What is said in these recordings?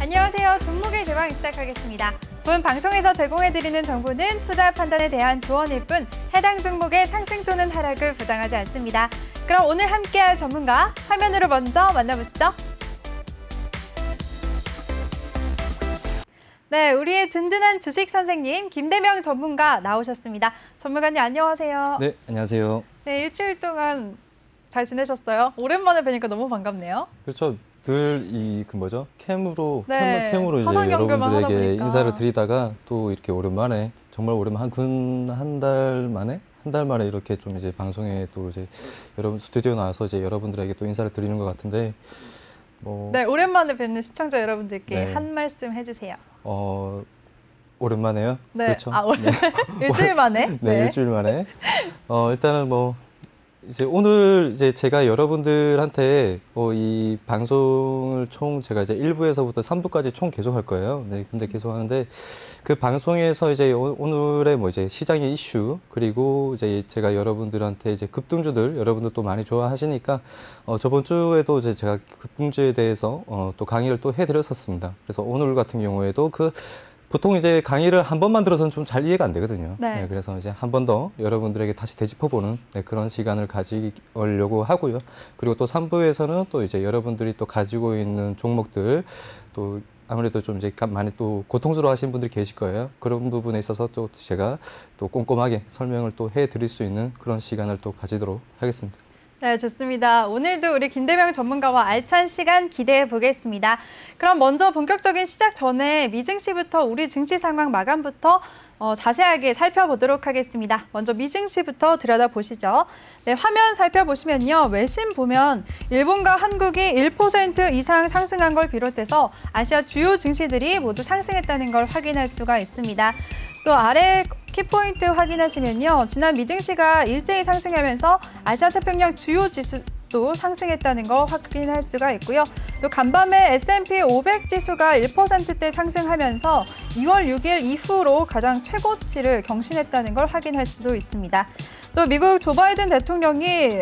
안녕하세요. 종목의 제방 시작하겠습니다. 본 방송에서 제공해드리는 정보는 투자 판단에 대한 조언일 뿐 해당 종목의 상승 또는 하락을 보장하지 않습니다. 그럼 오늘 함께할 전문가 화면으로 먼저 만나보시죠. 네, 우리의 든든한 주식 선생님 김대명 전문가 나오셨습니다. 전문가님 안녕하세요. 네, 안녕하세요. 네, 일주일 동안 잘 지내셨어요? 오랜만에 뵈니까 너무 반갑네요. 그렇죠. 늘 캠으로 네, 캠으로 이제 여러분들에게 인사를 드리다가 또 이렇게 오랜만에 정말 오랜만 한 달 만에 이렇게 좀 이제 방송에 또 이제 여러분 스튜디오 나와서 이제 여러분들에게 또 인사를 드리는 것 같은데 네, 오랜만에 뵙는 시청자 여러분들께 네. 한 말씀 해주세요. 오랜만에요? 네, 그렇죠. 네. 일주일 만에. 네, 일주일 만에. 일단은 이제 오늘 이제 제가 여러분들한테 이 방송을 총 제가 이제 1부에서부터 3부까지 총 계속할 거예요. 네, 근데 계속 하는데 그 방송에서 이제 오늘의 이제 시장의 이슈 그리고 이제 제가 여러분들한테 이제 급등주들 여러분들 또 많이 좋아하시니까 저번 주에도 이제 제가 급등주에 대해서 또 강의를 또 해드렸었습니다. 그래서 오늘 같은 경우에도 보통 이제 강의를 한 번만 들어서는 좀 잘 이해가 안 되거든요. 네. 그래서 이제 한 번 더 여러분들에게 다시 되짚어보는 그런 시간을 가지려고 하고요. 그리고 또 3부에서는 또 이제 여러분들이 또 가지고 있는 종목들 또 아무래도 좀 이제 많이 또 고통스러워 하시는 분들이 계실 거예요. 그런 부분에 있어서 또 제가 또 꼼꼼하게 설명을 또 해드릴 수 있는 그런 시간을 또 가지도록 하겠습니다. 네, 좋습니다. 오늘도 우리 김대명 전문가와 알찬 시간 기대해 보겠습니다. 그럼 먼저 본격적인 시작 전에 미증시부터 우리 증시 상황 마감부터 자세하게 살펴보도록 하겠습니다. 먼저 미증시부터 들여다보시죠. 네, 화면 살펴보시면요. 외신 보면 일본과 한국이 1% 이상 상승한 걸 비롯해서 아시아 주요 증시들이 모두 상승했다는 걸 확인할 수가 있습니다. 또 아래 키포인트 확인하시면요. 지난 미증시가 일제히 상승하면서 아시아태평양 주요 지수도 상승했다는 거 확인할 수가 있고요. 또 간밤에 S&P 500 지수가 1%대 상승하면서 2월 6일 이후로 가장 최고치를 경신했다는 걸 확인할 수도 있습니다. 또 미국 조 바이든 대통령이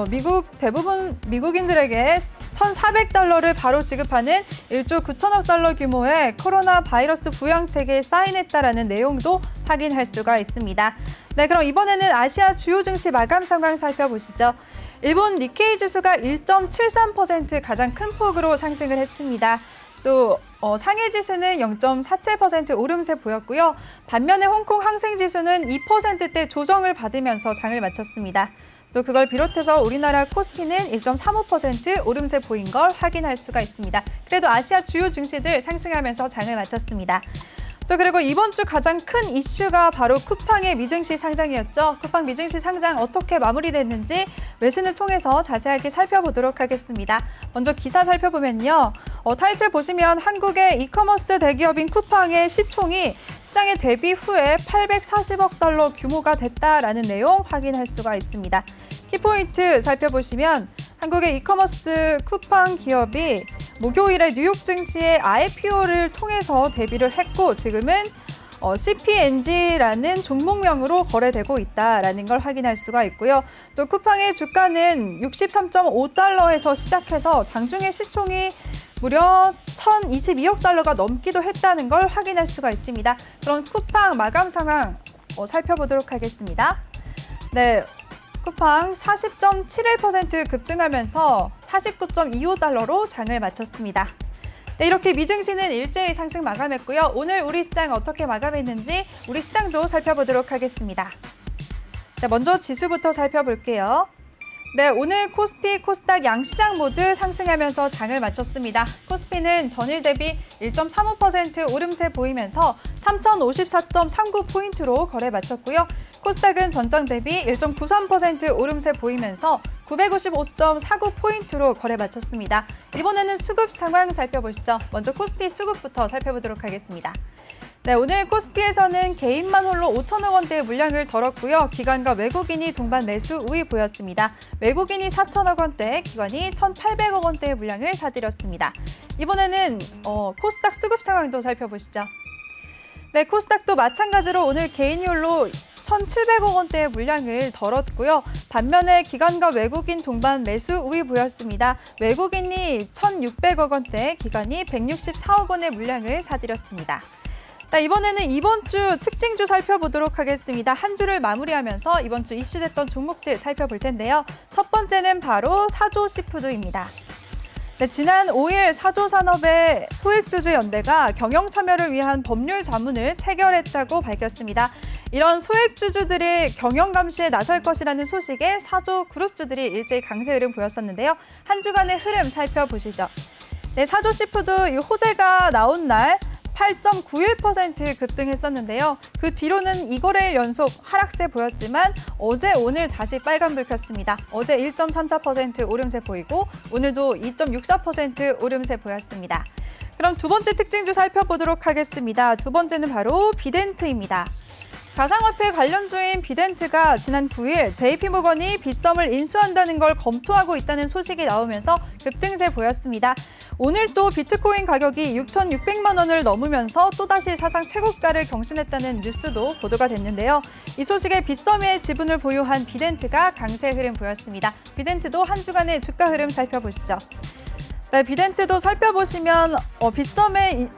미국 대부분 미국인들에게 1,400달러를 바로 지급하는 1조 9천억 달러 규모의 코로나 바이러스 부양책에 사인했다라는 내용도 확인할 수가 있습니다. 네, 그럼 이번에는 아시아 주요 증시 마감 상황 살펴보시죠. 일본 니케이 지수가 1.73% 가장 큰 폭으로 상승을 했습니다. 또 상해 지수는 0.47% 오름세 보였고요. 반면에 홍콩 항생 지수는 2%대 조정을 받으면서 장을 마쳤습니다. 또 그걸 비롯해서 우리나라 코스피는 1.35% 오름세 보인 걸 확인할 수가 있습니다. 그래도 아시아 주요 증시들 상승하면서 장을 마쳤습니다. 또 그리고 이번 주 가장 큰 이슈가 바로 쿠팡의 미증시 상장이었죠. 쿠팡 미증시 상장 어떻게 마무리됐는지 외신을 통해서 자세하게 살펴보도록 하겠습니다. 먼저 기사 살펴보면요. 타이틀 보시면 한국의 이커머스 대기업인 쿠팡의 시총이 시장에 대비 후에 840억 달러 규모가 됐다라는 내용 확인할 수가 있습니다. 키포인트 살펴보시면 한국의 이커머스 쿠팡 기업이 목요일에 뉴욕 증시에 IPO를 통해서 데뷔를 했고 지금은 CPNG라는 종목명으로 거래되고 있다라는 걸 확인할 수가 있고요. 또 쿠팡의 주가는 63.5달러에서 시작해서 장중에 시총이 무려 1,022억 달러가 넘기도 했다는 걸 확인할 수가 있습니다. 그럼 쿠팡 마감 상황 살펴보도록 하겠습니다. 네. 쿠팡 40.71% 급등하면서 49.25달러로 장을 마쳤습니다. 네, 이렇게 미증시는 일제히 상승 마감했고요. 오늘 우리 시장 어떻게 마감했는지 우리 시장도 살펴보도록 하겠습니다. 네, 먼저 지수부터 살펴볼게요. 네, 오늘 코스피, 코스닥 양시장 모두 상승하면서 장을 마쳤습니다. 코스피는 전일 대비 1.35% 오름세 보이면서 3,054.39포인트로 거래 마쳤고요. 코스닥은 전장 대비 1.93% 오름세 보이면서 955.49포인트로 거래 마쳤습니다. 이번에는 수급 상황 살펴보시죠. 먼저 코스피 수급부터 살펴보도록 하겠습니다. 네, 오늘 코스피에서는 개인만 홀로 5천억 원대의 물량을 덜었고요. 기관과 외국인이 동반 매수 우위 보였습니다. 외국인이 4천억 원대, 기관이 1,800억 원대의 물량을 사들였습니다. 이번에는 코스닥 수급 상황도 살펴보시죠. 네, 코스닥도 마찬가지로 오늘 개인 홀로 1,700억 원대의 물량을 덜었고요. 반면에 기관과 외국인 동반 매수 우위 보였습니다. 외국인이 1,600억 원대, 기관이 164억 원의 물량을 사들였습니다. 이번에는 이번 주 특징주 살펴보도록 하겠습니다. 한 주를 마무리하면서 이번 주 이슈됐던 종목들 살펴볼 텐데요. 첫 번째는 바로 사조시푸드입니다. 지난 5일 사조산업의 소액주주연대가 경영참여를 위한 법률 자문을 체결했다고 밝혔습니다. 이런 소액주주들이 경영감시에 나설 것이라는 소식에 사조그룹주들이 일제히 강세 흐름 보였었는데요. 한 주간의 흐름 살펴보시죠. 사조시푸드 호재가 나온 날 8.91% 급등했었는데요. 그 뒤로는 2거래일 연속 하락세 보였지만 어제 오늘 다시 빨간불 켰습니다. 어제 1.34% 오름세 보이고 오늘도 2.64% 오름세 보였습니다. 그럼 두 번째 특징주 살펴보도록 하겠습니다. 두 번째는 바로 비덴트입니다. 가상화폐 관련주인 비덴트가 지난 9일 JP모건이 빗썸을 인수한다는 걸 검토하고 있다는 소식이 나오면서 급등세 보였습니다. 오늘 또 비트코인 가격이 6,600만 원을 넘으면서 또다시 사상 최고가를 경신했다는 뉴스도 보도가 됐는데요. 이 소식에 빗썸의 지분을 보유한 비덴트가 강세 흐름 보였습니다. 비덴트도 한 주간의 주가 흐름 살펴보시죠. 비덴트도 살펴보시면 빗썸의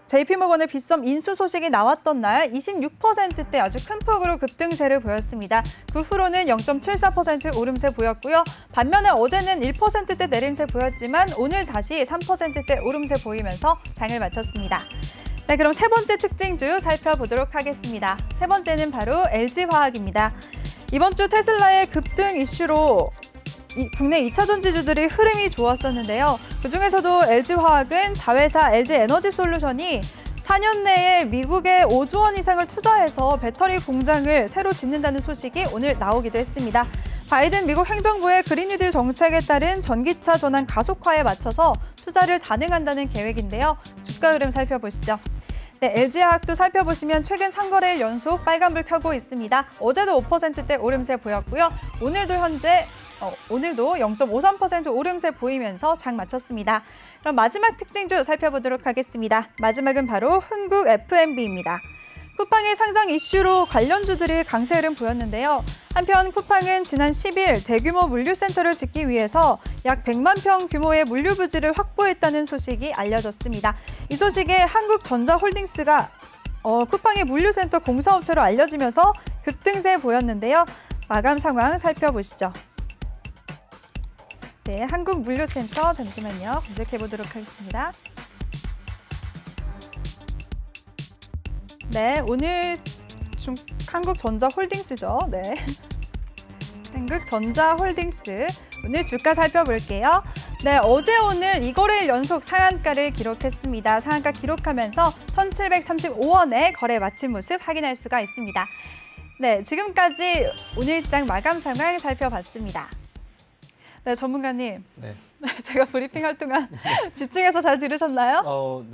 JP모건의 빗썸 인수 소식이 나왔던 날 26%대 아주 큰 폭으로 급등세를 보였습니다. 그 후로는 0.74% 오름세 보였고요. 반면에 어제는 1%대 내림세 보였지만 오늘 다시 3%대 오름세 보이면서 장을 마쳤습니다. 그럼 세 번째 특징주 살펴보도록 하겠습니다. 세 번째는 바로 LG화학입니다. 이번 주 테슬라의 급등 이슈로 국내 2차 전지주들이 흐름이 좋았었는데요. 그중에서도 LG화학은 자회사 LG에너지솔루션이 4년 내에 미국에 5조 원 이상을 투자해서 배터리 공장을 새로 짓는다는 소식이 오늘 나오기도 했습니다. 바이든 미국 행정부의 그린 뉴딜 정책에 따른 전기차 전환 가속화에 맞춰서 투자를 단행한다는 계획인데요. 주가 흐름 살펴보시죠. LG화학도 살펴보시면 최근 3거래일 연속 빨간불 켜고 있습니다. 어제도 5%대 오름세 보였고요. 오늘도 0.53% 오름세 보이면서 장 마쳤습니다. 그럼 마지막 특징주 살펴보도록 하겠습니다. 마지막은 바로 흥국 F&B입니다. 쿠팡의 상장 이슈로 관련주들이 강세 흐름 보였는데요. 한편 쿠팡은 지난 10일 대규모 물류센터를 짓기 위해서 약 100만 평 규모의 물류 부지를 확보했다는 소식이 알려졌습니다. 이 소식에 한국전자홀딩스가 쿠팡의 물류센터 공사업체로 알려지면서 급등세 보였는데요. 마감 상황 살펴보시죠. 한국물류센터 잠시만요. 검색해 보도록 하겠습니다. 오늘 한국전자홀딩스죠. 한국전자홀딩스 오늘 주가 살펴볼게요. 어제 오늘 2거래일 연속 상한가를 기록했습니다. 상한가 기록하면서 1,735원에 거래 마친 모습 확인할 수가 있습니다. 지금까지 오늘장 마감 상황 살펴봤습니다. 전문가님. 제가 브리핑할 동안 집중해서 잘 들으셨나요?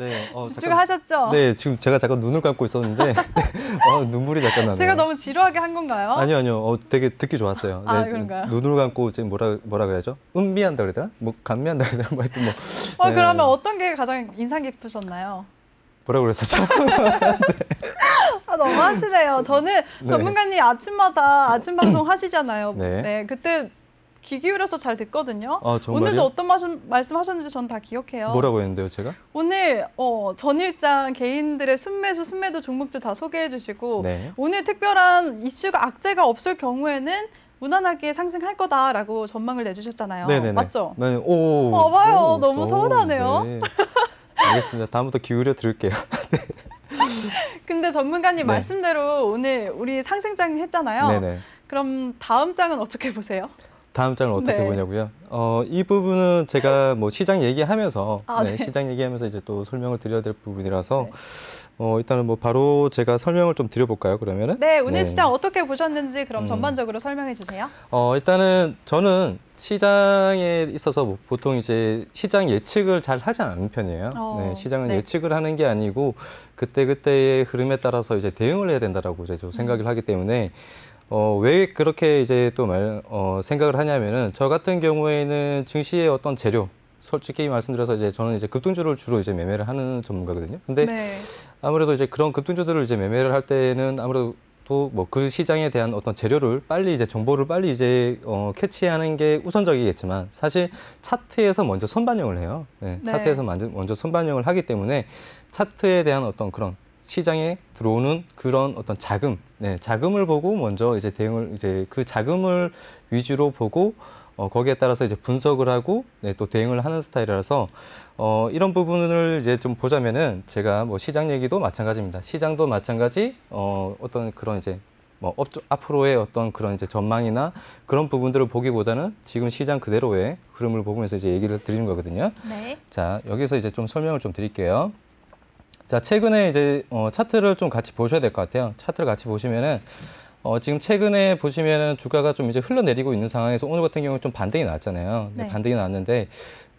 집중하셨죠? 지금 제가 잠깐 눈을 감고 있었는데 눈물이 잠깐 나네요. 제가 너무 지루하게 한 건가요? 아니요. 되게 듣기 좋았어요. 그런가요? 눈을 감고 지금 뭐라 그래야죠? 음미한다 그래야 되나? 감미한다 그래야 되나? 하여튼 그러면 어떤 게 가장 인상 깊으셨나요? 뭐라고 그랬었죠? 너무 하시네요. 저는 전문가님 아침마다 아침 방송 하시잖아요. 그때 귀 기울여서 잘 듣거든요. 오늘도 어떤 말씀하셨는지 전 다 기억해요. 뭐라고 했는데요, 제가? 오늘 전일장 개인들의 순매도 종목들 다 소개해 주시고 오늘 특별한 이슈가 악재가 없을 경우에는 무난하게 상승할 거다라고 전망을 내주셨잖아요. 맞죠? 봐봐요. 너무 서운하네요. 알겠습니다. 다음부터 기울여 들을게요. 근데 전문가님 말씀대로 오늘 우리 상승장 했잖아요. 그럼 다음 장은 어떻게 보세요? 다음 장을 어떻게 보냐고요? 이 부분은 제가 시장 얘기하면서 시장 얘기하면서 이제 또 설명을 드려야 될 부분이라서 일단은 바로 제가 설명을 좀 드려볼까요? 그러면은 오늘 시장 어떻게 보셨는지 그럼 전반적으로 설명해 주세요. 일단은 저는 시장에 있어서 보통 이제 시장 예측을 잘 하지 않는 편이에요. 시장은 예측을 하는 게 아니고 그때그때의 흐름에 따라서 이제 대응을 해야 된다라고 이제 생각을 하기 때문에. 왜 그렇게 이제 또 생각을 하냐면은 저 같은 경우에는 증시의 어떤 재료, 솔직히 말씀드려서 이제 저는 이제 급등주를 주로 이제 매매를 하는 전문가거든요. 근데 아무래도 이제 그런 급등주들을 이제 매매를 할 때는 아무래도 또 뭐 그 시장에 대한 어떤 재료를 빨리 이제 정보를 빨리 이제 캐치하는 게 우선적이겠지만 사실 차트에서 먼저 선반영을 해요. 네, 네. 차트에서 먼저 선반영을 하기 때문에 차트에 대한 어떤 그런 시장에 들어오는 그런 어떤 자금, 네, 자금을 보고 먼저 이제 대응을 이제 그 자금을 위주로 보고 거기에 따라서 이제 분석을 하고 네, 또 대응을 하는 스타일이라서 이런 부분을 이제 좀 보자면은 제가 뭐 시장 얘기도 마찬가지입니다. 시장도 마찬가지 어떤 그런 이제 뭐 앞으로의 어떤 그런 이제 전망이나 그런 부분들을 보기보다는 지금 시장 그대로의 흐름을 보면서 이제 얘기를 드리는 거거든요. 네. 자, 여기서 이제 좀 설명을 좀 드릴게요. 자, 최근에 이제 차트를 좀 같이 보셔야 될 것 같아요. 차트를 같이 보시면은 지금 최근에 보시면은 주가가 좀 이제 흘러내리고 있는 상황에서 오늘 같은 경우는 좀 반등이 나왔잖아요. 네. 반등이 나왔는데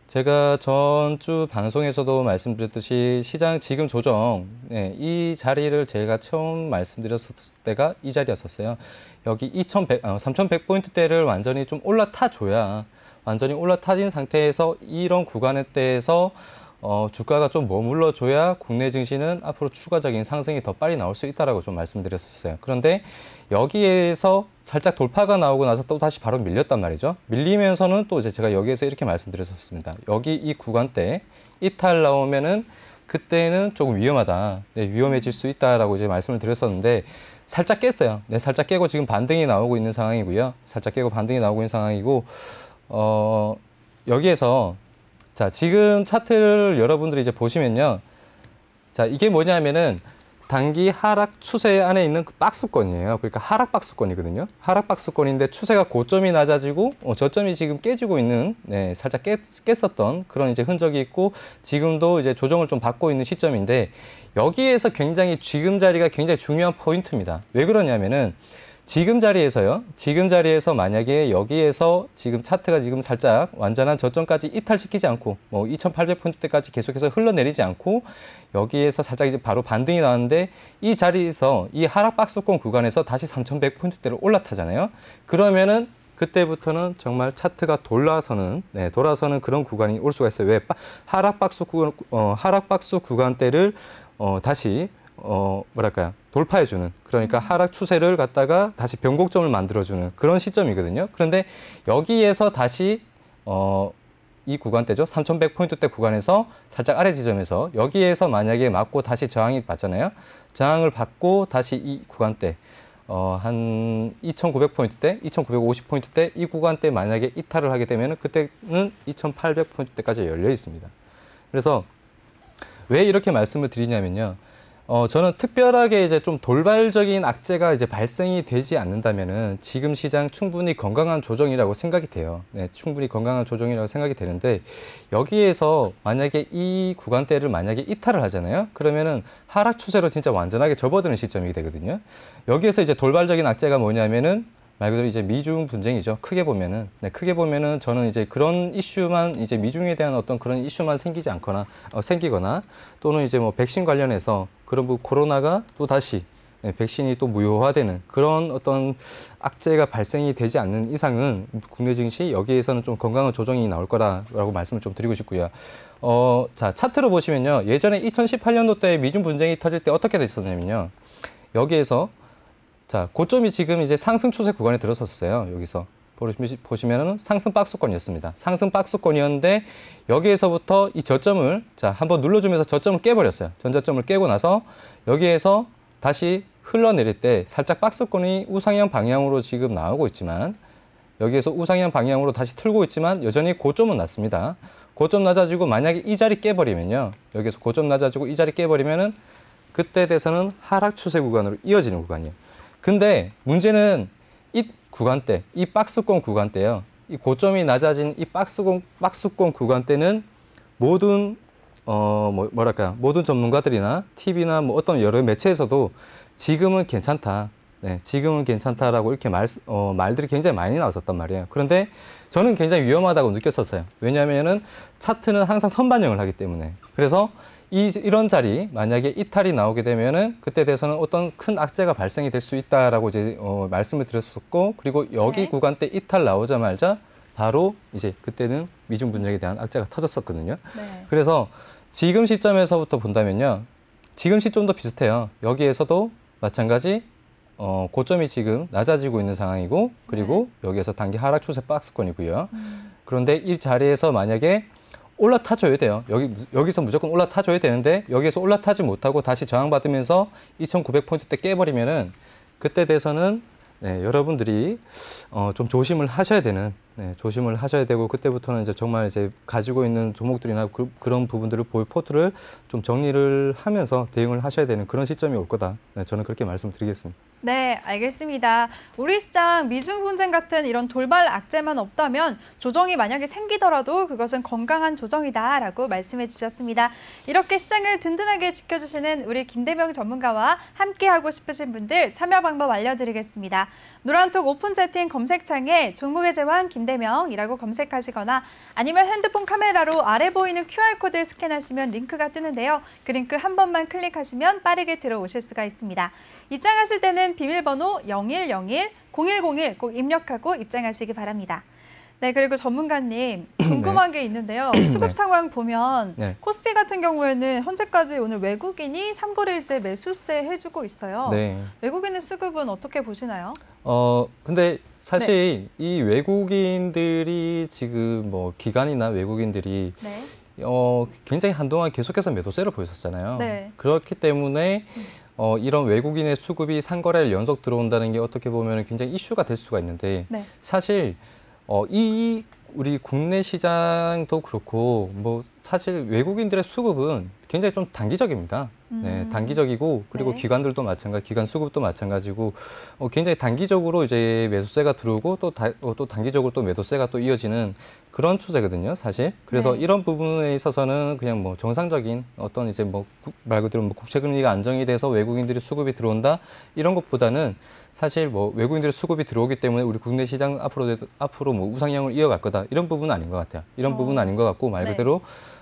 제가 전주 방송에서도 말씀드렸듯이 시장 지금 조정, 네, 이 자리를 제가 처음 말씀드렸을 때가 이 자리였었어요. 여기 3,100포인트대를 완전히 좀 올라타줘야 완전히 올라타진 상태에서 이런 구간대에서 주가가 좀 머물러줘야 국내 증시는 앞으로 추가적인 상승이 더 빨리 나올 수 있다라고 좀 말씀드렸었어요. 그런데 여기에서 살짝 돌파가 나오고 나서 또 다시 바로 밀렸단 말이죠. 밀리면서는 또 이제 제가 여기에서 이렇게 말씀드렸었습니다. 여기 이 구간대 이탈 나오면은 그때는 조금 위험하다. 네, 위험해질 수 있다라고 이제 말씀을 드렸었는데 살짝 깼어요. 네, 살짝 깨고 지금 반등이 나오고 있는 상황이고요. 살짝 깨고 반등이 나오고 있는 상황이고 여기에서 자, 지금 차트를 여러분들이 이제 보시면요. 자, 이게 뭐냐면은 단기 하락 추세 안에 있는 그 박스권이에요. 그러니까 하락 박스권이거든요. 하락 박스권인데 추세가 고점이 낮아지고 저점이 지금 깨지고 있는 네, 살짝 깼었던 그런 이제 흔적이 있고 지금도 이제 조정을 좀 받고 있는 시점인데 여기에서 굉장히 지금 자리가 굉장히 중요한 포인트입니다. 왜 그러냐면은 지금 자리에서 만약에 여기에서 지금 차트가 지금 살짝 완전한 저점까지 이탈시키지 않고 뭐 2,800포인트대까지 계속해서 흘러내리지 않고 여기에서 살짝 이제 바로 반등이 나왔는데 이 자리에서 이 하락 박스권 구간에서 다시 3,100포인트대를 올라타잖아요. 그러면은 그때부터는 정말 차트가 돌아서는 그런 구간이 올 수가 있어요. 왜? 하락 박스 구간대를 다시 뭐랄까요? 돌파해주는, 그러니까 하락 추세를 갖다가 다시 변곡점을 만들어주는 그런 시점이거든요. 그런데 여기에서 다시 이 구간대죠. 3,100포인트대 구간에서 살짝 아래 지점에서 여기에서 만약에 맞고 다시 저항이 받잖아요. 저항을 받고 다시 이 구간대 한 2,900포인트대, 2,950포인트대 이 구간대 만약에 이탈을 하게 되면 그때는 2,800포인트대까지 열려 있습니다. 그래서 왜 이렇게 말씀을 드리냐면요. 저는 특별하게 이제 좀 돌발적인 악재가 이제 발생이 되지 않는다면은 지금 시장 충분히 건강한 조정이라고 생각이 돼요. 네, 충분히 건강한 조정이라고 생각이 되는데 여기에서 만약에 이 구간대를 만약에 이탈을 하잖아요. 그러면은 하락 추세로 진짜 완전하게 접어드는 시점이 되거든요. 여기에서 이제 돌발적인 악재가 뭐냐면은 말 그대로 이제 미중 분쟁이죠. 크게 보면은 저는 이제 그런 이슈만 이제 미중에 대한 어떤 그런 이슈만 생기거나 또는 이제 뭐 백신 관련해서 그런 코로나가 또 다시 백신이 또 무효화되는 그런 어떤 악재가 발생이 되지 않는 이상은 국내 증시 여기에서는 좀 건강한 조정이 나올 거라고 말씀을 좀 드리고 싶고요. 자, 차트로 보시면요. 예전에 2018년도 때 미중 분쟁이 터질 때 어떻게 됐었냐면요. 여기에서 자, 고점이 지금 이제 상승 추세 구간에 들어섰어요. 여기서 보시면은 상승 박스권이었습니다. 상승 박스권이었는데 여기에서부터 이 저점을 자, 한번 눌러주면서 저점을 깨버렸어요. 전저점을 깨고 나서 여기에서 다시 흘러내릴 때 살짝 박스권이 우상향 방향으로 지금 나오고 있지만 여기에서 우상향 방향으로 다시 틀고 있지만 여전히 고점은 낮습니다. 고점 낮아지고 만약에 이 자리 깨버리면요. 여기서 고점 낮아지고 이 자리 깨버리면은 그때 돼서는 하락 추세 구간으로 이어지는 구간이에요. 근데 문제는 이 구간대, 이 박스권 구간대요. 이 고점이 낮아진 이 박스권 구간대는 모든 모든 전문가들이나 TV나 뭐 어떤 여러 매체에서도 지금은 괜찮다. 네, 지금은 괜찮다라고 이렇게 말들이 굉장히 많이 나왔었단 말이에요. 그런데 저는 굉장히 위험하다고 느꼈었어요. 왜냐하면은 차트는 항상 선반영을 하기 때문에. 그래서 이런 자리 만약에 이탈이 나오게 되면은 그때 돼서는 어떤 큰 악재가 발생이 될 수 있다라고 이제 말씀을 드렸었고, 그리고 여기 네. 구간대 이탈 나오자마자 바로 이제 그때는 미중 분쟁에 대한 악재가 터졌었거든요. 네. 그래서 지금 시점에서부터 본다면요, 지금 시점도 비슷해요. 여기에서도 마찬가지 고점이 지금 낮아지고 있는 상황이고 그리고 여기에서 단기 하락 추세 박스권이고요. 그런데 이 자리에서 만약에 올라타줘야 돼요. 여기서 무조건 올라타줘야 되는데 여기에서 올라타지 못하고 다시 저항받으면서 2,900포인트대 깨버리면은 그때 돼서는 네, 여러분들이 좀 조심을 하셔야 되는, 조심을 하셔야 되고 그때부터는 이제 정말 이제 가지고 있는 종목들이나 그런 부분들을 포트를 좀 정리를 하면서 대응을 하셔야 되는 그런 시점이 올 거다. 네, 저는 그렇게 말씀드리겠습니다. 네, 알겠습니다. 우리 시장 미중 분쟁 같은 이런 돌발 악재만 없다면 조정이 만약에 생기더라도 그것은 건강한 조정이다라고 말씀해 주셨습니다. 이렇게 시장을 든든하게 지켜주시는 우리 김대명 전문가와 함께하고 싶으신 분들 참여 방법 알려드리겠습니다. 노란톡 오픈 채팅 검색창에 종목의 제왕 김대명이라고 검색하시거나 아니면 핸드폰 카메라로 아래 보이는 QR코드 스캔하시면 링크가 뜨는데요. 그 링크 한 번만 클릭하시면 빠르게 들어오실 수가 있습니다. 입장하실 때는 비밀번호 0101-0101 꼭 입력하고 입장하시기 바랍니다. 네, 그리고 전문가님 궁금한 게 있는데요. 수급 상황 보면 코스피 같은 경우에는 현재까지 오늘 외국인이 3거래일째 매수세 해주고 있어요. 네. 외국인의 수급은 어떻게 보시나요? 근데 사실 이 외국인들이 지금 뭐 기관이나 외국인들이 굉장히 한동안 계속해서 매도세를 보였었잖아요. 네. 그렇기 때문에 이런 외국인의 수급이 3거래일 연속 들어온다는 게 어떻게 보면 굉장히 이슈가 될 수가 있는데 사실 우리 국내 시장도 그렇고 뭐 사실 외국인들의 수급은 굉장히 좀 단기적입니다. 네, 단기적이고 그리고 기관들도 마찬가지, 기관 수급도 마찬가지고 굉장히 단기적으로 이제 매수세가 들어오고 또 단기적으로 또 매도세가 또 이어지는 그런 추세거든요, 사실. 그래서 이런 부분에 있어서는 그냥 뭐 정상적인 어떤 이제 뭐 말 그대로 뭐 국채금리가 안정이 돼서 외국인들이 수급이 들어온다 이런 것보다는 사실 뭐 외국인들의 수급이 들어오기 때문에 우리 국내 시장 앞으로 뭐 우상향을 이어갈 거다 이런 부분은 아닌 것 같아요. 이런 부분은 아닌 것 같고 말 그대로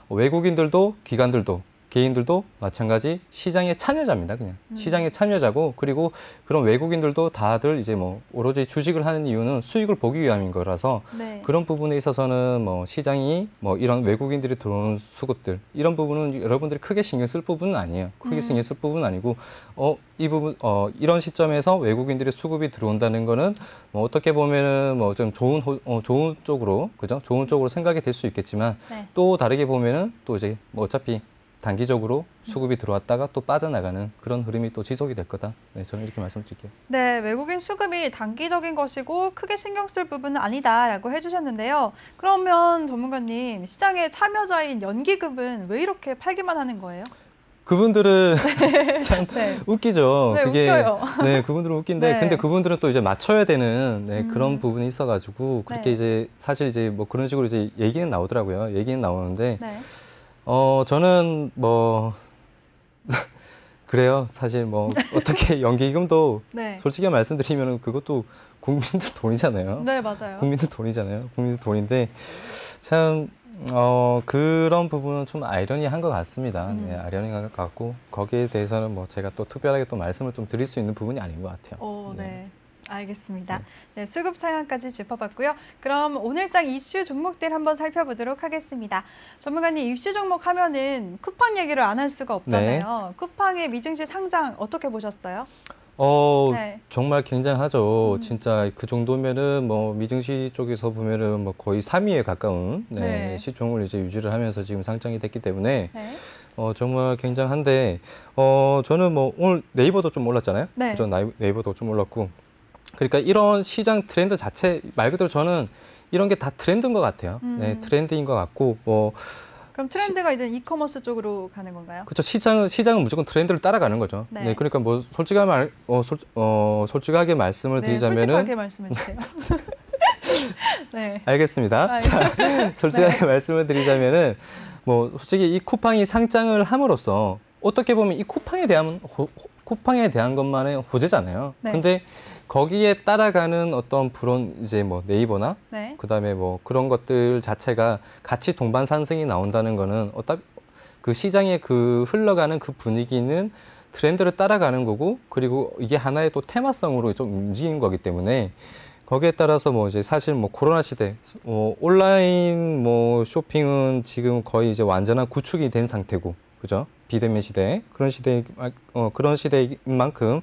외국인들도 기관들도 개인들도 마찬가지 시장의 참여자입니다. 그냥 시장의 참여자고 그리고 그런 외국인들도 다들 이제 뭐 오로지 주식을 하는 이유는 수익을 보기 위함인 거라서 그런 부분에 있어서는 뭐 시장이 뭐 이런 외국인들이 들어오는 수급들 이런 부분은 여러분들이 크게 신경 쓸 부분은 아니에요. 크게 신경 쓸 부분은 아니고 이 부분 이런 시점에서 외국인들의 수급이 들어온다는 거는 뭐 어떻게 보면은 뭐 좀 좋은 쪽으로 그죠? 좋은 쪽으로 생각이 될 수 있겠지만 또 다르게 보면은 또 이제 뭐 어차피 단기적으로 수급이 들어왔다가 또 빠져나가는 그런 흐름이 또 지속이 될 거다. 네, 저는 이렇게 말씀드릴게요. 네, 외국인 수급이 단기적인 것이고 크게 신경 쓸 부분은 아니다라고 해주셨는데요. 그러면 전문가님, 시장의 참여자인 연기금은 왜 이렇게 팔기만 하는 거예요? 그분들은 참 웃기죠. 네, 그게 웃겨요. 네, 그분들은 웃긴데 근데 그분들은 또 이제 맞춰야 되는 그런 부분이 있어가지고 그렇게 이제 사실 이제 뭐 그런 식으로 이제 얘기는 나오더라고요. 얘기는 나오는데. 저는 뭐 그래요. 사실 뭐 어떻게 연기금도 솔직히 말씀드리면 그것도 국민들 돈이잖아요. 네, 맞아요. 국민들 돈이잖아요. 국민들 돈인데 참 그런 부분은 좀 아이러니한 것 같습니다. 네, 아이러니한 것 같고 거기에 대해서는 뭐 제가 또 특별하게 또 말씀을 좀 드릴 수 있는 부분이 아닌 것 같아요. 네. 알겠습니다. 네, 수급 상황까지 짚어봤고요. 그럼 오늘장 이슈 종목들 한번 살펴보도록 하겠습니다. 전문가님, 이슈 종목 하면은 쿠팡 얘기를 안 할 수가 없잖아요. 쿠팡의 미증시 상장 어떻게 보셨어요? 정말 굉장하죠. 진짜 그 정도면은 뭐 미증시 쪽에서 보면은 뭐 거의 3위에 가까운 시총을 이제 유지를 하면서 지금 상장이 됐기 때문에 정말 굉장한데 저는 뭐 오늘 네이버도 좀 올랐잖아요. 그죠? 네이버도 좀 올랐고. 그러니까 이런 시장 트렌드 자체 말 그대로 저는 이런 게 다 트렌드인 것 같아요. 네, 트렌드인 것 같고 뭐. 그럼 트렌드가 이제 이커머스 쪽으로 가는 건가요? 그렇죠. 시장은 무조건 트렌드를 따라가는 거죠. 네, 그러니까 뭐 솔직하게 말씀을 드리자면은 솔직하게 말씀해 주세요. 네. 알겠습니다. 자, 솔직하게 말씀을 드리자면은 뭐 솔직히 이 쿠팡이 상장을 함으로써 어떻게 보면 이 쿠팡에 대한 것만의 호재잖아요. 근데 거기에 따라가는 어떤 브론 이제 뭐 네이버나 그다음에 뭐 그런 것들 자체가 같이 동반 상승이 나온다는 거는 그 시장의 그 흘러가는 그 분위기는 트렌드를 따라가는 거고 그리고 이게 하나의 또 테마성으로 좀 움직인 거기 때문에 거기에 따라서 뭐 이제 사실 뭐 코로나 시대 온라인 뭐 쇼핑은 지금 거의 이제 완전한 구축이 된 상태고 그죠? 비대면 시대 그런 시대인 만큼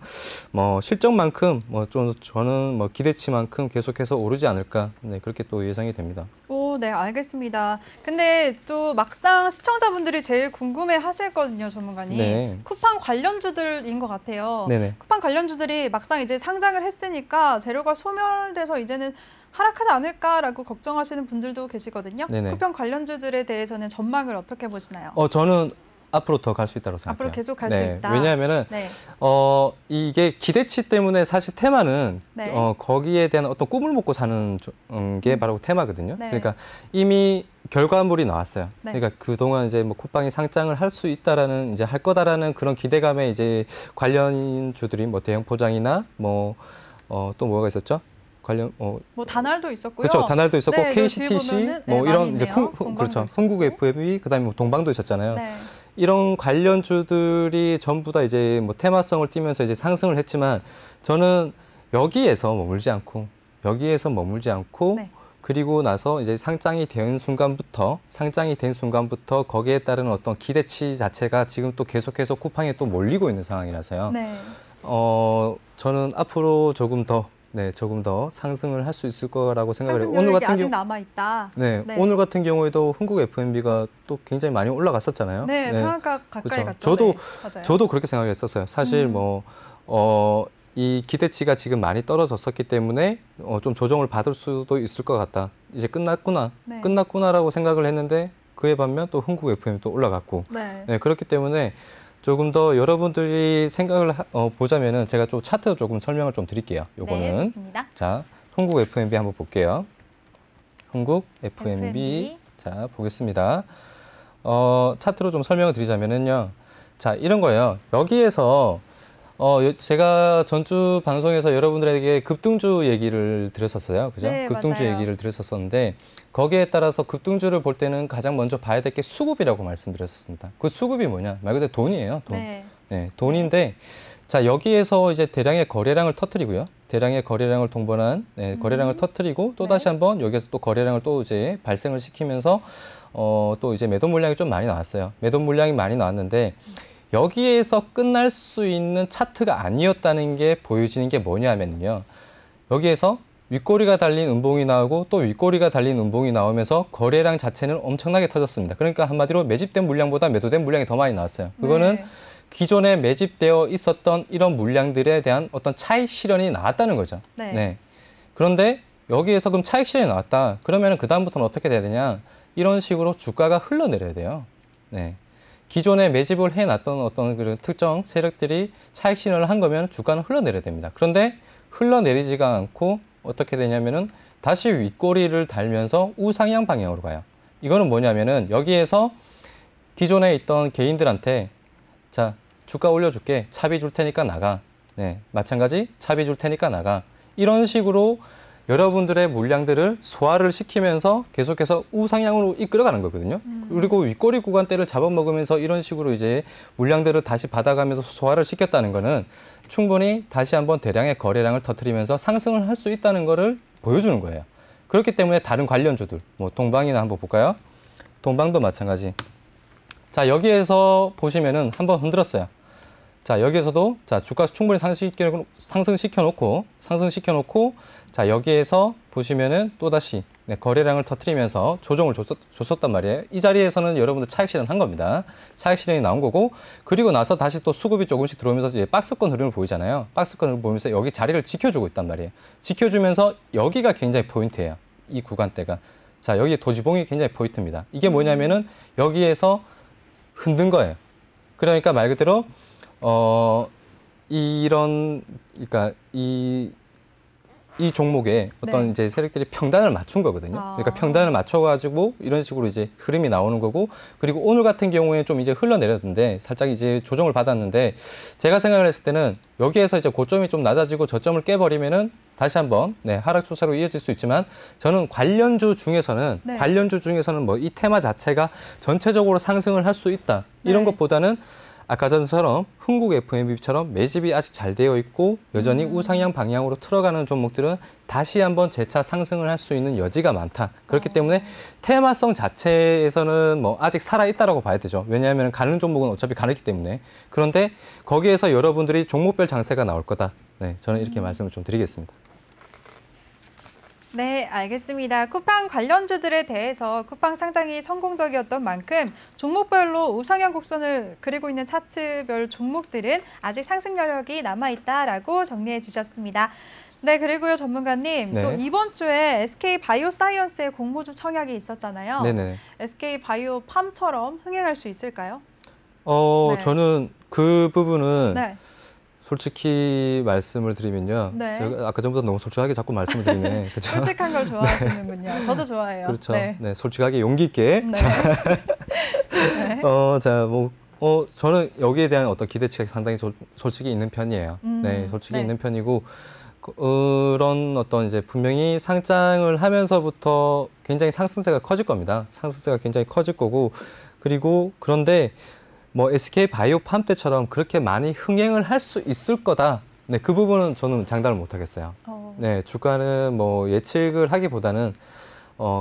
뭐 실적만큼 뭐 좀 저는 뭐 기대치만큼 계속해서 오르지 않을까 네, 그렇게 또 예상이 됩니다. 오, 네, 알겠습니다. 근데 또 막상 시청자분들이 제일 궁금해하실 거든요, 전문가님. 네. 쿠팡 관련주들인 것 같아요. 네네. 쿠팡 관련주들이 막상 이제 상장을 했으니까 재료가 소멸돼서 이제는 하락하지 않을까라고 걱정하시는 분들도 계시거든요. 네네. 쿠팡 관련주들에 대해서는 전망을 어떻게 보시나요? 저는 앞으로 더 갈 수 있다고 생각해요. 앞으로 계속 갈 수 네, 있다. 왜냐하면은 네. 이게 기대치 때문에 사실 테마는 네. 거기에 대한 어떤 꿈을 먹고 사는 게 바로 테마거든요. 네. 그러니까 이미 결과물이 나왔어요. 네. 그러니까 그동안 이제 뭐 쿠팡이 상장을 할 수 있다라는 이제 할 거다라는 그런 기대감에 이제 관련주들이 뭐 대형 포장이나 뭐 또 뭐가 있었죠? 관련 뭐 다날도 있었고요. 그렇죠. 다날도 있었고 네, KCTC 보면은, 뭐 네, 이런 많이 이제 있네요. 그렇죠. 있었고. 흥국 FM이 그다음에 뭐 동방도 있었잖아요. 네. 이런 관련주들이 전부 다 이제 뭐 테마성을 띠면서 이제 상승을 했지만 저는 여기에서 머물지 않고 네. 그리고 나서 이제 상장이 된 순간부터 거기에 따른 어떤 기대치 자체가 지금 또 계속해서 쿠팡에 또 몰리고 있는 상황이라서요. 네. 저는 앞으로 조금 더 상승을 할 수 있을 거라고 생각을 해요. 상승률이 아직 남아 있다. 네, 네. 오늘 같은 경우에도 흥국 FMB가 또 굉장히 많이 올라갔었잖아요. 네, 상한가 가까이 그렇죠. 갔죠. 맞아요. 저도 그렇게 생각했었어요. 사실 이 기대치가 지금 많이 떨어졌었기 때문에 좀 조정을 받을 수도 있을 것 같다. 이제 끝났구나라고 생각을 했는데 그에 반면 또 흥국 FM이 또 올라갔고. 네. 네, 그렇기 때문에 조금 더 여러분들이 생각을 보자면은 제가 좀 차트 조금 설명을 좀 드릴게요. 요거는. 네, 좋습니다. 자, 흥국 FMB 한번 볼게요. 흥국 FMB. FMB. 자, 보겠습니다. 차트로 좀 설명을 드리자면은요. 자, 이런 거예요. 여기에서 제가 전주 방송에서 여러분들에게 급등주 얘기를 드렸었어요. 그죠? 네, 급등주 맞아요. 얘기를 드렸었는데 거기에 따라서 급등주를 볼 때는 가장 먼저 봐야 될 게 수급이라고 말씀드렸습니다. 그 수급이 뭐냐? 말 그대로 돈이에요. 돈. 네. 네, 돈인데 자, 여기에서 이제 대량의 거래량을 터뜨리고요. 대량의 거래량을 동반한 거래량을 터뜨리고 또 다시 한번 여기에서 또 거래량을 또 이제 발생을 시키면서 또 이제 매도 물량이 좀 많이 나왔어요. 매도 물량이 많이 나왔는데 여기에서 끝날 수 있는 차트가 아니었다는 게 보여지는 게 뭐냐면요. 여기에서 윗꼬리가 달린 음봉이 나오고 또 윗꼬리가 달린 음봉이 나오면서 거래량 자체는 엄청나게 터졌습니다. 그러니까 한마디로 매집된 물량보다 매도된 물량이 더 많이 나왔어요. 그거는 네. 기존에 매집되어 있었던 이런 물량들에 대한 어떤 차익 실현이 나왔다는 거죠. 네. 그런데 여기에서 그럼 차익 실현이 나왔다. 그러면 그다음부터는 어떻게 돼야 되냐? 이런 식으로 주가가 흘러내려야 돼요. 네. 기존에 매집을 해놨던 어떤 그런 특정 세력들이 차익 실현을 한 거면 주가는 흘러내려야 됩니다. 그런데 흘러내리지가 않고 어떻게 되냐면은 다시 윗꼬리를 달면서 우상향 방향으로 가요. 이거는 뭐냐면은 여기에서 기존에 있던 개인들한테 자, 주가 올려줄게. 차비 줄 테니까 나가. 네, 마찬가지 차비 줄 테니까 나가. 이런 식으로 여러분들의 물량들을 소화를 시키면서 계속해서 우상향으로 이끌어가는 거거든요. 그리고 윗꼬리 구간대를 잡아먹으면서 이런 식으로 이제 물량들을 다시 받아가면서 소화를 시켰다는 거는 충분히 다시 한번 대량의 거래량을 터뜨리면서 상승을 할 수 있다는 거를 보여주는 거예요. 그렇기 때문에 다른 관련주들, 뭐 동방이나 한번 볼까요? 동방도 마찬가지. 자, 여기에서 보시면은 한번 흔들었어요. 자, 여기에서도 자, 주가 충분히 상승시켜 놓고 자, 여기에서 보시면은 또다시 거래량을 터뜨리면서 조정을 줬었단 말이에요. 이 자리에서는 여러분들 차익 실현한 겁니다. 차익 실현이 나온 거고 그리고 나서 다시 또 수급이 조금씩 들어오면서 이제 박스권 흐름을 보이잖아요. 박스권 보면서 여기 자리를 지켜주고 있단 말이에요. 지켜주면서 여기가 굉장히 포인트예요. 이 구간대가. 자, 여기 도지봉이 굉장히 포인트입니다. 이게 뭐냐면은 여기에서 흔든 거예요. 그러니까 말 그대로 그러니까 이 종목에 어떤 이제 세력들이 평단을 맞춘 거거든요. 그러니까 평단을 맞춰가지고 이런 식으로 이제 흐름이 나오는 거고 그리고 오늘 같은 경우에 좀 이제 흘러내렸는데 살짝 이제 조정을 받았는데 제가 생각을 했을 때는 여기에서 이제 고점이 좀 낮아지고 저점을 깨버리면은 다시 한번 하락 추세로 이어질 수 있지만 저는 관련주 중에서는 뭐 이 테마 자체가 전체적으로 상승을 할 수 있다 이런 것보다는 아까 전처럼 흥국 FMB처럼 매집이 아직 잘 되어 있고 여전히 우상향 방향으로 틀어가는 종목들은 다시 한번 재차 상승을 할 수 있는 여지가 많다. 그렇기 때문에 테마성 자체에서는 뭐 아직 살아있다라고 봐야 되죠. 왜냐하면 가는 종목은 어차피 가르기 때문에. 그런데 거기에서 여러분들이 종목별 장세가 나올 거다. 네, 저는 이렇게 말씀을 좀 드리겠습니다. 네, 알겠습니다. 쿠팡 관련주들에 대해서 쿠팡 상장이 성공적이었던 만큼 종목별로 우상향 곡선을 그리고 있는 차트별 종목들은 아직 상승 여력이 남아있다라고 정리해 주셨습니다. 네, 그리고요, 전문가님. 네. 또 이번 주에 SK 바이오사이언스의 공모주 청약이 있었잖아요. 네네. SK 바이오팜처럼 흥행할 수 있을까요? 네. 저는 그 부분은 네. 솔직히 말씀을 드리면요. 네. 제가 아까 전부터 너무 솔직하게 자꾸 말씀을 드리네. 그렇죠? 솔직한 걸 좋아하시는군요. 저도 좋아해요. 그렇죠. 네. 네, 솔직하게 용기 있게. 네. 자, 네. 저는 여기에 대한 어떤 기대치가 상당히 솔직히 있는 편이에요. 네, 솔직히 네. 있는 편이고 그런 어떤 이제 분명히 상장을 하면서부터 굉장히 상승세가 커질 겁니다. 상승세가 굉장히 커질 거고 그리고 그런데 뭐 SK 바이오팜 때처럼 그렇게 많이 흥행을 할 수 있을 거다. 네, 그 부분은 저는 장담을 못 하겠어요. 네, 주가는 뭐 예측을 하기보다는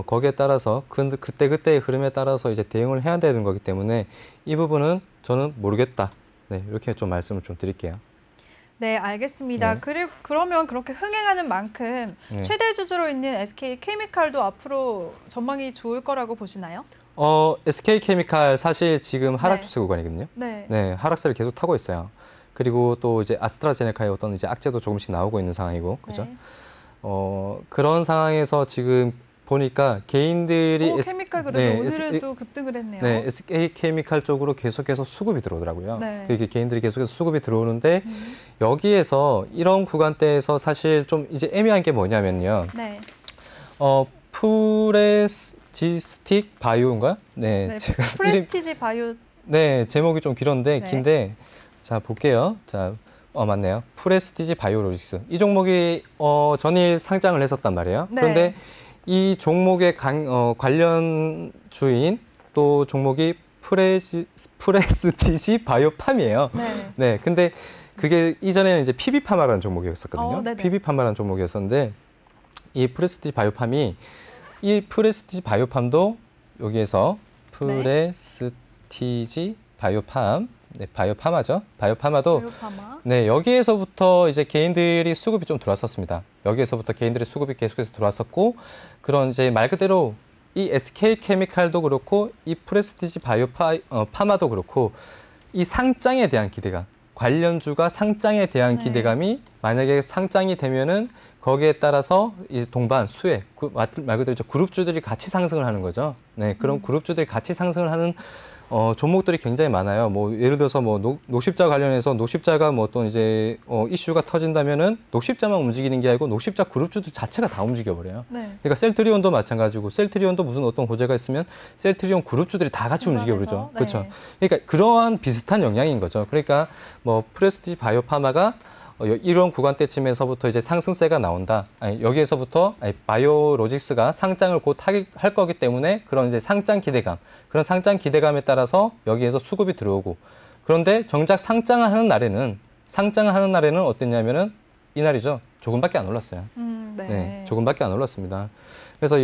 거기에 따라서 그때그때의 흐름에 따라서 이제 대응을 해야 되는 거기 때문에 이 부분은 저는 모르겠다. 네, 이렇게 좀 말씀을 좀 드릴게요. 네, 알겠습니다. 네. 그리고 그러면 그렇게 흥행하는 만큼 네. 최대 주주로 있는 SK 케미칼도 앞으로 전망이 좋을 거라고 보시나요? SK 케미칼 사실 지금 하락 네. 추세 구간이거든요. 네. 네, 하락세를 계속 타고 있어요. 그리고 또 이제 아스트라제네카의 어떤 이제 악재도 조금씩 나오고 있는 상황이고, 그죠? 네. 그런 상황에서 지금 보니까 개인들이 케미칼 그래도 네, 오늘은 또 급등을 했네요. 네, SK 케미칼 쪽으로 계속해서 수급이 들어오더라고요. 네. 이게 개인들이 계속해서 수급이 들어오는데 여기에서 이런 구간대에서 사실 좀 이제 애매한 게 뭐냐면요. 네. 프레스지스틱 바이오인가요? 네, 네. 제가 프레스티지 바이오. 네, 제목이 좀 길었는데 네. 긴데 자 볼게요. 자, 맞네요. 프레스티지 바이오로직스 이 종목이 전일 상장을 했었단 말이에요. 네. 그런데 이 종목의 관련 주인 또 종목이 프레스티지 바이오팜이에요. 네. 네, 근데 그게 이전에는 이제 PB파마라는 종목이었었거든요. 네네. PB파마라는 종목이었었는데 이 프레스티지 바이오팜이 이 프레스티지 바이오팜도 여기에서 프레스티지 바이오팜, 네, 바이오파마죠. 바이오파마도 바이오파마. 네, 여기에서부터 이제 개인들이 수급이 좀 들어왔었습니다. 여기에서부터 개인들의 수급이 계속해서 들어왔었고 그런 이제 말 그대로 이 SK 케미칼도 그렇고 이 프레스티지 바이오파마도 그렇고 이 상장에 대한 기대감, 관련주가 상장에 대한 네. 기대감이 만약에 상장이 되면은 거기에 따라서 이제 동반, 수혜, 말 그대로 그룹주들이 같이 상승을 하는 거죠. 네, 그런 그룹주들이 같이 상승을 하는 종목들이 굉장히 많아요. 뭐 예를 들어서 뭐 녹십자 관련해서 녹십자가 뭐 또 이제 이슈가 터진다면은 녹십자만 움직이는 게 아니고 녹십자 그룹주들 자체가 다 움직여 버려요. 네. 그러니까 셀트리온도 마찬가지고 셀트리온도 무슨 어떤 호재가 있으면 셀트리온 그룹주들이 다 같이 움직여 버리죠. 네. 그렇죠. 그러니까 그러한 비슷한 영향인 거죠. 그러니까 뭐 프레스티지 바이오파마가 이런 구간대쯤에서부터 이제 상승세가 나온다. 여기에서부터 바이오로직스가 상장을 곧 할 거기 때문에 그런 이제 상장 기대감에 따라서 여기에서 수급이 들어오고 그런데 정작 상장하는 날에는 어땠냐면은 이날이죠. 조금밖에 안 올랐어요. 네. 네, 조금밖에 안 올랐습니다. 그래서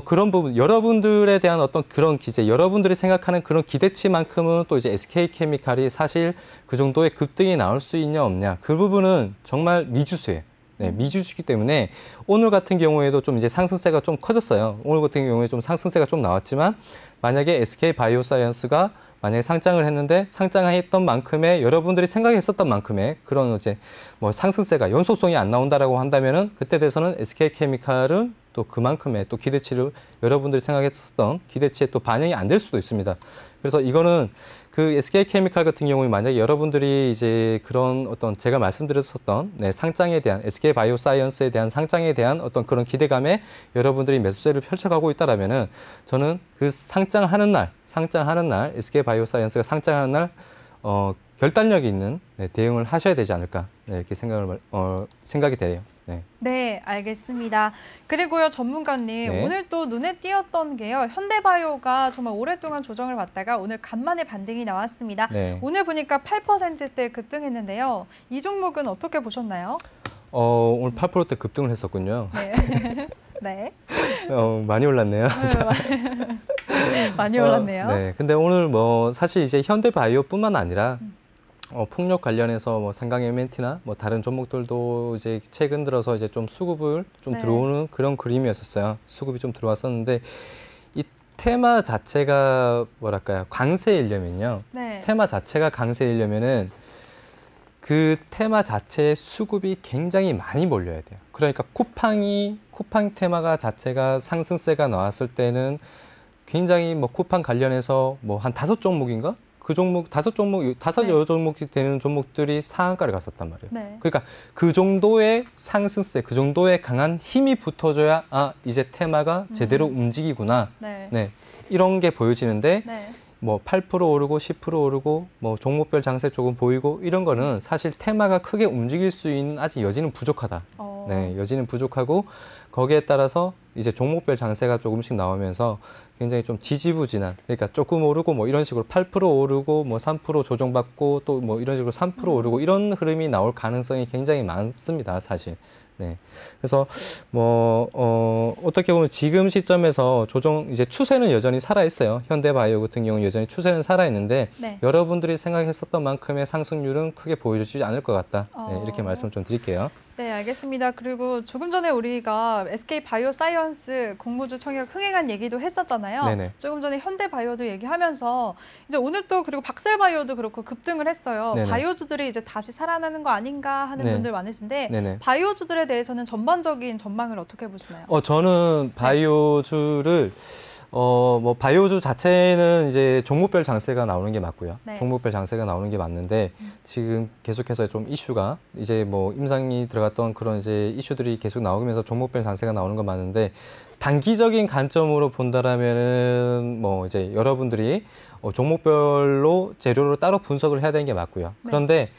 그런 부분, 여러분들에 대한 어떤 그런 기대, 여러분들이 생각하는 그런 기대치만큼은 또 이제 SK케미칼이 사실 그 정도의 급등이 나올 수 있냐 없냐, 그 부분은 정말 미지수예요. 네, 미지수이기 때문에 오늘 같은 경우에도 좀 이제 상승세가 좀 커졌어요. 오늘 같은 경우에 좀 상승세가 좀 나왔지만 만약에 SK 바이오사이언스가 만약에 상장을 했는데 상장했던 만큼의 여러분들이 생각했었던 만큼의 그런 이제 뭐 상승세가 연속성이 안 나온다라고 한다면은 그때 돼서는 SK케미칼은 또 그만큼의 또 기대치를 여러분들이 생각했었던 기대치에 또 반영이 안 될 수도 있습니다. 그래서 이거는 그 SK케미칼 같은 경우에 만약에 여러분들이 이제 그런 어떤 제가 말씀드렸었던 상장에 대한 SK 바이오사이언스에 대한 상장에 대한 어떤 그런 기대감에 여러분들이 매수세를 펼쳐가고 있다라면은 저는 그 상장하는 날 SK 바이오사이언스가 상장하는 날 결단력이 있는 대응을 하셔야 되지 않을까 네, 이렇게 생각이 돼요. 네. 네, 알겠습니다. 그리고요, 전문가님, 네. 오늘 또 눈에 띄었던 게요, 현대바이오가 정말 오랫동안 조정을 받다가 오늘 간만에 반등이 나왔습니다. 네. 오늘 보니까 8%대 급등했는데요. 이 종목은 어떻게 보셨나요? 오늘 8%대 급등을 했었군요. 네. 네. 많이 올랐네요. 많이 올랐네요. 네. 근데 오늘 뭐 사실 이제 현대바이오뿐만 아니라 풍력 관련해서 뭐 삼강 MNT나 뭐 다른 종목들도 이제 최근 들어서 이제 좀 수급을 좀 네. 들어오는 그런 그림이었었어요. 수급이 좀 들어왔었는데 이 테마 자체가 뭐랄까요? 강세이려면요. 네. 테마 자체가 강세이려면은 그 테마 자체의 수급이 굉장히 많이 몰려야 돼요. 그러니까 쿠팡 테마가 자체가 상승세가 나왔을 때는 굉장히 뭐 쿠팡 관련해서 뭐 한 5종목인가? 그 종목, 5종목, 5-6종목이 되는 종목들이 상한가를 갔었단 말이에요. 네. 그러니까 그 정도의 상승세, 그 정도의 강한 힘이 붙어줘야 아, 이제 테마가 제대로 움직이구나. 네. 네. 이런 게 보여지는데 네. 뭐 8% 오르고 10% 오르고 뭐 종목별 장세 조금 보이고 이런 거는 사실 테마가 크게 움직일 수 있는 아직 여지는 부족하다. 네, 여지는 부족하고 거기에 따라서 이제 종목별 장세가 조금씩 나오면서 굉장히 좀 지지부진한, 그러니까 조금 오르고 뭐 이런 식으로 8% 오르고 뭐 3% 조정받고 또 뭐 이런 식으로 3% 오르고 이런 흐름이 나올 가능성이 굉장히 많습니다, 사실. 네. 그래서 뭐 어떻게 보면 지금 시점에서 이제 추세는 여전히 살아 있어요. 현대바이오 같은 경우는 여전히 추세는 살아 있는데 네. 여러분들이 생각했었던 만큼의 상승률은 크게 보여주지 않을 것 같다. 네, 이렇게 말씀 좀 드릴게요. 네, 알겠습니다. 그리고 조금 전에 우리가 SK 바이오사이언스 공모주 청약 흥행한 얘기도 했었잖아요. 네네. 조금 전에 현대바이오도 얘기하면서 이제 오늘 또 그리고 박셀바이오도 그렇고 급등을 했어요. 네네. 바이오주들이 이제 다시 살아나는 거 아닌가 하는 네. 분들 많으신데 네네. 바이오주들에 대해서는 전반적인 전망을 어떻게 보시나요? 저는 바이오주를 뭐 바이오주 자체는 이제 종목별 장세가 나오는 게 맞고요. 네. 종목별 장세가 나오는 게 맞는데 지금 계속해서 좀 이슈가 이제 뭐 임상이 들어갔던 그런 이제 이슈들이 계속 나오면서 종목별 장세가 나오는 건 맞는데 단기적인 관점으로 본다라면은 뭐 이제 여러분들이 종목별로 재료를 따로 분석을 해야 되는 게 맞고요. 네. 그런데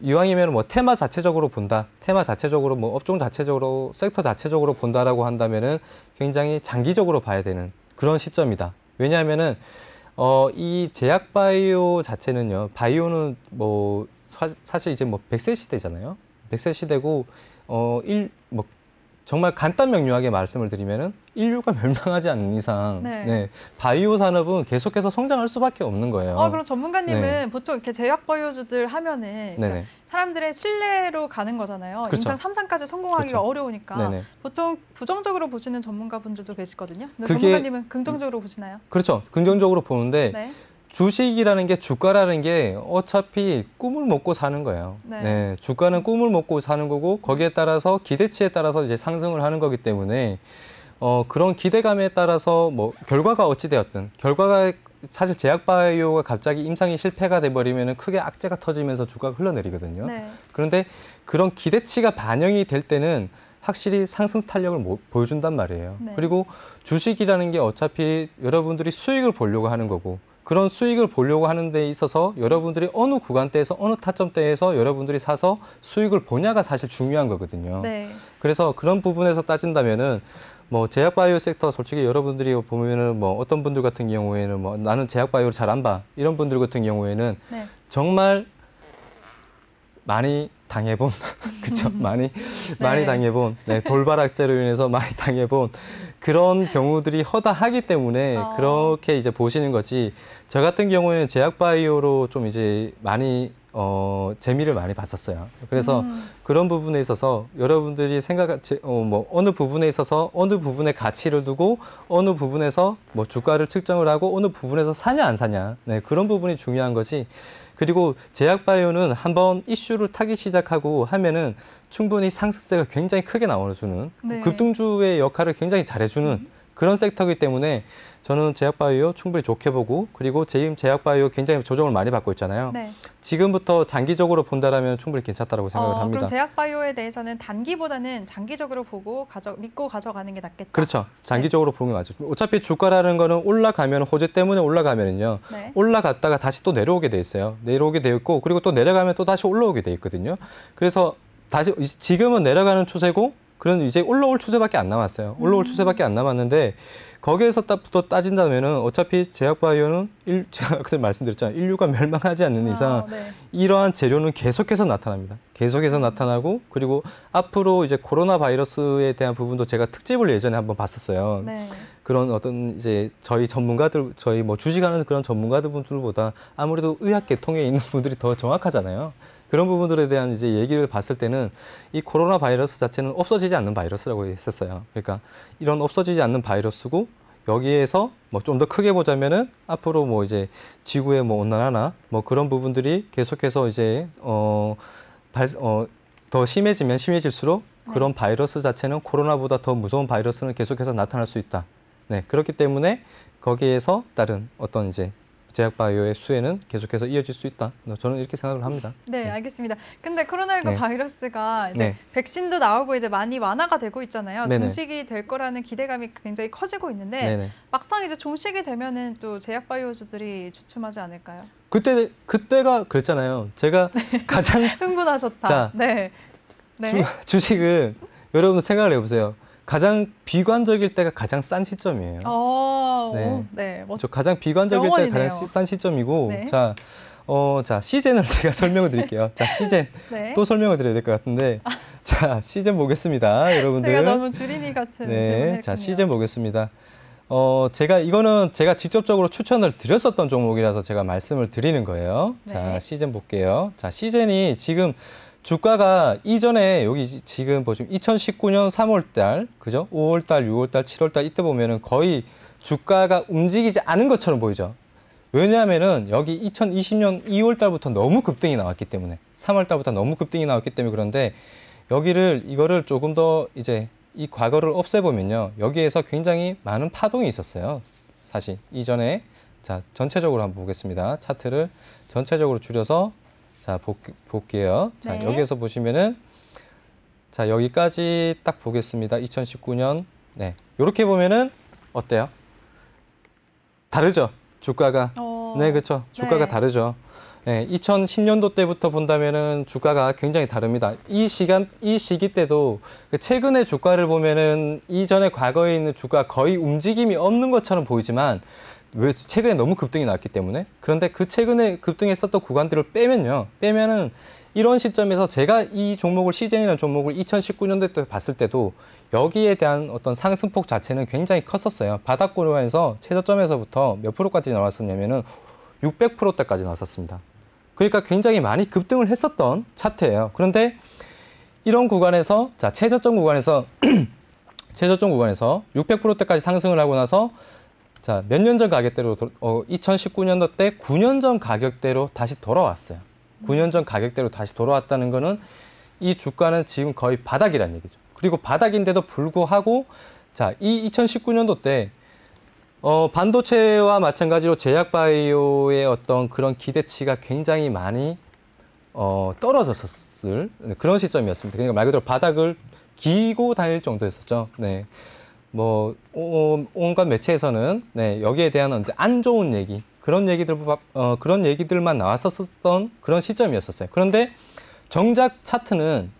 이왕이면 뭐 테마 자체적으로 본다, 테마 자체적으로 뭐 업종 자체적으로 섹터 자체적으로 본다라고 한다면은 굉장히 장기적으로 봐야 되는 그런 시점이다. 왜냐하면은 이 제약바이오 자체는요, 바이오는 뭐 사실 이제 뭐 100세 시대잖아요. 100세 시대고 뭐 정말 간단 명료하게 말씀을 드리면은 인류가 멸망하지 않는 이상 네. 바이오 산업은 계속해서 성장할 수밖에 없는 거예요. 그럼 전문가님은 네. 보통 이렇게 제약바이오주들 하면은 그러니까 사람들의 신뢰로 가는 거잖아요. 그렇죠. 임상 3상까지 성공하기가 그렇죠. 어려우니까 네네. 보통 부정적으로 보시는 전문가분들도 계시거든요. 근데 그게- 전문가님은 긍정적으로 보시나요? 그렇죠. 긍정적으로 보는데 네. 주식이라는 게 주가라는 게 어차피 꿈을 먹고 사는 거예요. 네. 주가는 꿈을 먹고 사는 거고 거기에 따라서 기대치에 따라서 이제 상승을 하는 거기 때문에 그런 기대감에 따라서 뭐 결과가 어찌 되었든 결과가 사실 제약바이오가 갑자기 임상이 실패가 돼버리면 크게 악재가 터지면서 주가가 흘러내리거든요. 네. 그런데 그런 기대치가 반영이 될 때는 확실히 상승 탄력을 보여준단 말이에요. 네. 그리고 주식이라는 게 어차피 여러분들이 수익을 보려고 하는 거고 그런 수익을 보려고 하는 데 있어서 여러분들이 어느 구간대에서 어느 타점대에서 여러분들이 사서 수익을 보냐가 사실 중요한 거거든요. 네. 그래서 그런 부분에서 따진다면은 뭐 제약바이오 섹터 솔직히 여러분들이 보면은 뭐 어떤 분들 같은 경우에는 뭐 나는 제약바이오를 잘 안 봐 이런 분들 같은 경우에는 네. 정말 많이 당해본 그쵸 많이 당해본 돌발 악재로 인해서 많이 당해본 그런 경우들이 허다하기 때문에 그렇게 이제 보시는 거지. 저 같은 경우에는 제약바이오로 좀 이제 많이 재미를 많이 봤었어요. 그래서 그런 부분에 있어서 여러분들이 뭐 어느 부분에 있어서 어느 부분에 가치를 두고 어느 부분에서 뭐 주가를 측정을 하고 어느 부분에서 사냐 안 사냐 그런 부분이 중요한 거지. 그리고 제약바이오는 한번 이슈를 타기 시작하고 하면은 충분히 상승세가 굉장히 크게 나와주는 네. 급등주의 역할을 굉장히 잘해주는 그런 섹터이기 때문에 저는 제약바이오 충분히 좋게 보고 그리고 지금 제약바이오 굉장히 조정을 많이 받고 있잖아요. 네. 지금부터 장기적으로 본다라면 충분히 괜찮다라고 생각을 합니다. 그럼 제약바이오에 대해서는 단기보다는 장기적으로 보고 믿고 가져가는 게 낫겠다. 그렇죠. 장기적으로 보는 게 맞죠. 어차피 주가라는 거는 올라가면 호재 때문에 올라가면은요. 네. 올라갔다가 다시 또 내려오게 돼 있어요. 내려오게 돼 있고 그리고 또 내려가면 또 다시 올라오게 돼 있거든요. 그래서 다시 지금은 내려가는 추세고 그런 이제 올라올 추세밖에 안 남았어요. 올라올 추세밖에 안 남았는데 거기에서 또 따진다면은 어차피 제약바이오는 제가 그때 말씀드렸잖아요. 인류가 멸망하지 않는 이상 네. 이러한 재료는 계속해서 나타납니다. 계속해서 나타나고 그리고 앞으로 이제 코로나 바이러스에 대한 부분도 제가 특집을 예전에 한번 봤었어요. 네. 그런 어떤 이제 저희 전문가들, 저희 뭐 주식하는 그런 전문가들 분들보다 아무래도 의학 계통에 있는 분들이 더 정확하잖아요. 그런 부분들에 대한 이제 얘기를 봤을 때는 이 코로나 바이러스 자체는 없어지지 않는 바이러스라고 했었어요. 그러니까 이런 없어지지 않는 바이러스고 여기에서 뭐 좀 더 크게 보자면은 앞으로 뭐 이제 지구의 뭐 온난화나 뭐 그런 부분들이 계속해서 이제 더 심해지면 심해질수록 그런 바이러스 자체는 코로나보다 더 무서운 바이러스는 계속해서 나타날 수 있다. 네, 그렇기 때문에 거기에서 따른 어떤 이제 제약바이오의 수혜는 계속해서 이어질 수 있다. 저는 이렇게 생각을 합니다. 네, 알겠습니다. 근데 코로나19 네. 바이러스가 이제 네. 백신도 나오고 이제 많이 완화가 되고 있잖아요. 네네. 종식이 될 거라는 기대감이 굉장히 커지고 있는데 네네. 막상 이제 종식이 되면은 또 제약바이오주들이 주춤하지 않을까요? 그때가 그랬잖아요. 제가 가장 흥분하셨다. 자, 네. 네. 주식은 여러분 생각을 해보세요. 가장 비관적일 때가 가장 싼 시점이에요. 네. 네. 저 가장 비관적일 때가 영원이네요. 가장 싼 시점이고, 네. 자, 시젠을 제가 설명을 드릴게요. 자, 시젠 네. 또 설명을 드려야 될 것 같은데, 자, 시젠 보겠습니다, 여러분들. 제가 너무 주린이 같은 네, 질문을 자, 했군요. 시젠 보겠습니다. 이거는 제가 직접적으로 추천을 드렸었던 종목이라서 제가 말씀을 드리는 거예요. 네. 자, 시젠 볼게요. 자, 시젠이 지금 주가가 이전에 여기 지금 보시면 2019년 3월달, 그죠? 5월달, 6월달, 7월달 이때 보면은 거의 주가가 움직이지 않은 것처럼 보이죠. 왜냐하면은 여기 2020년 2월달부터 너무 급등이 나왔기 때문에 3월달부터 너무 급등이 나왔기 때문에 그런데 이거를 조금 더 이제 이 과거를 없애보면요. 여기에서 굉장히 많은 파동이 있었어요. 사실 이전에 자 전체적으로 한번 보겠습니다. 차트를 전체적으로 줄여서 자 볼게요. 자 네. 여기에서 보시면은 자 여기까지 딱 보겠습니다. 2019년 네 이렇게 보면은 어때요? 다르죠 주가가. 네 그렇죠. 주가가 네. 다르죠. 네, 2010년도 때부터 본다면은 주가가 굉장히 다릅니다. 이 시기 때도 최근의 주가를 보면은 이전에 과거에 있는 주가 거의 움직임이 없는 것처럼 보이지만 왜 최근에 너무 급등이 났기 때문에 그런데 그 최근에 급등했었던 구간들을 빼면은 이런 시점에서 제가 이 종목을 시젠이라는 종목을 2019년도 때 봤을 때도 여기에 대한 어떤 상승폭 자체는 굉장히 컸었어요. 바닥 구간에서 최저점에서부터 몇 프로까지 나왔었냐면은 600%대까지 나왔었습니다. 그러니까 굉장히 많이 급등을 했었던 차트예요. 그런데 이런 구간에서 자 최저점 구간에서 600%대까지 상승을 하고 나서 자 몇 년 전 가격대로 2019년도 때 9년 전 가격대로 다시 돌아왔어요. 9년 전 가격대로 다시 돌아왔다는 거는 이 주가는 지금 거의 바닥이라는 얘기죠. 그리고 바닥인데도 불구하고 자 이 2019년도 때 반도체와 마찬가지로 제약바이오의 어떤 그런 기대치가 굉장히 많이 떨어졌었을 그런 시점이었습니다. 그러니까 말 그대로 바닥을 기고 다닐 정도였었죠. 네. 뭐 온갖 매체에서는 네, 여기에 대한 안 좋은 얘기 그런 얘기들만 나왔었던 그런 시점이었었어요. 그런데 정작 차트는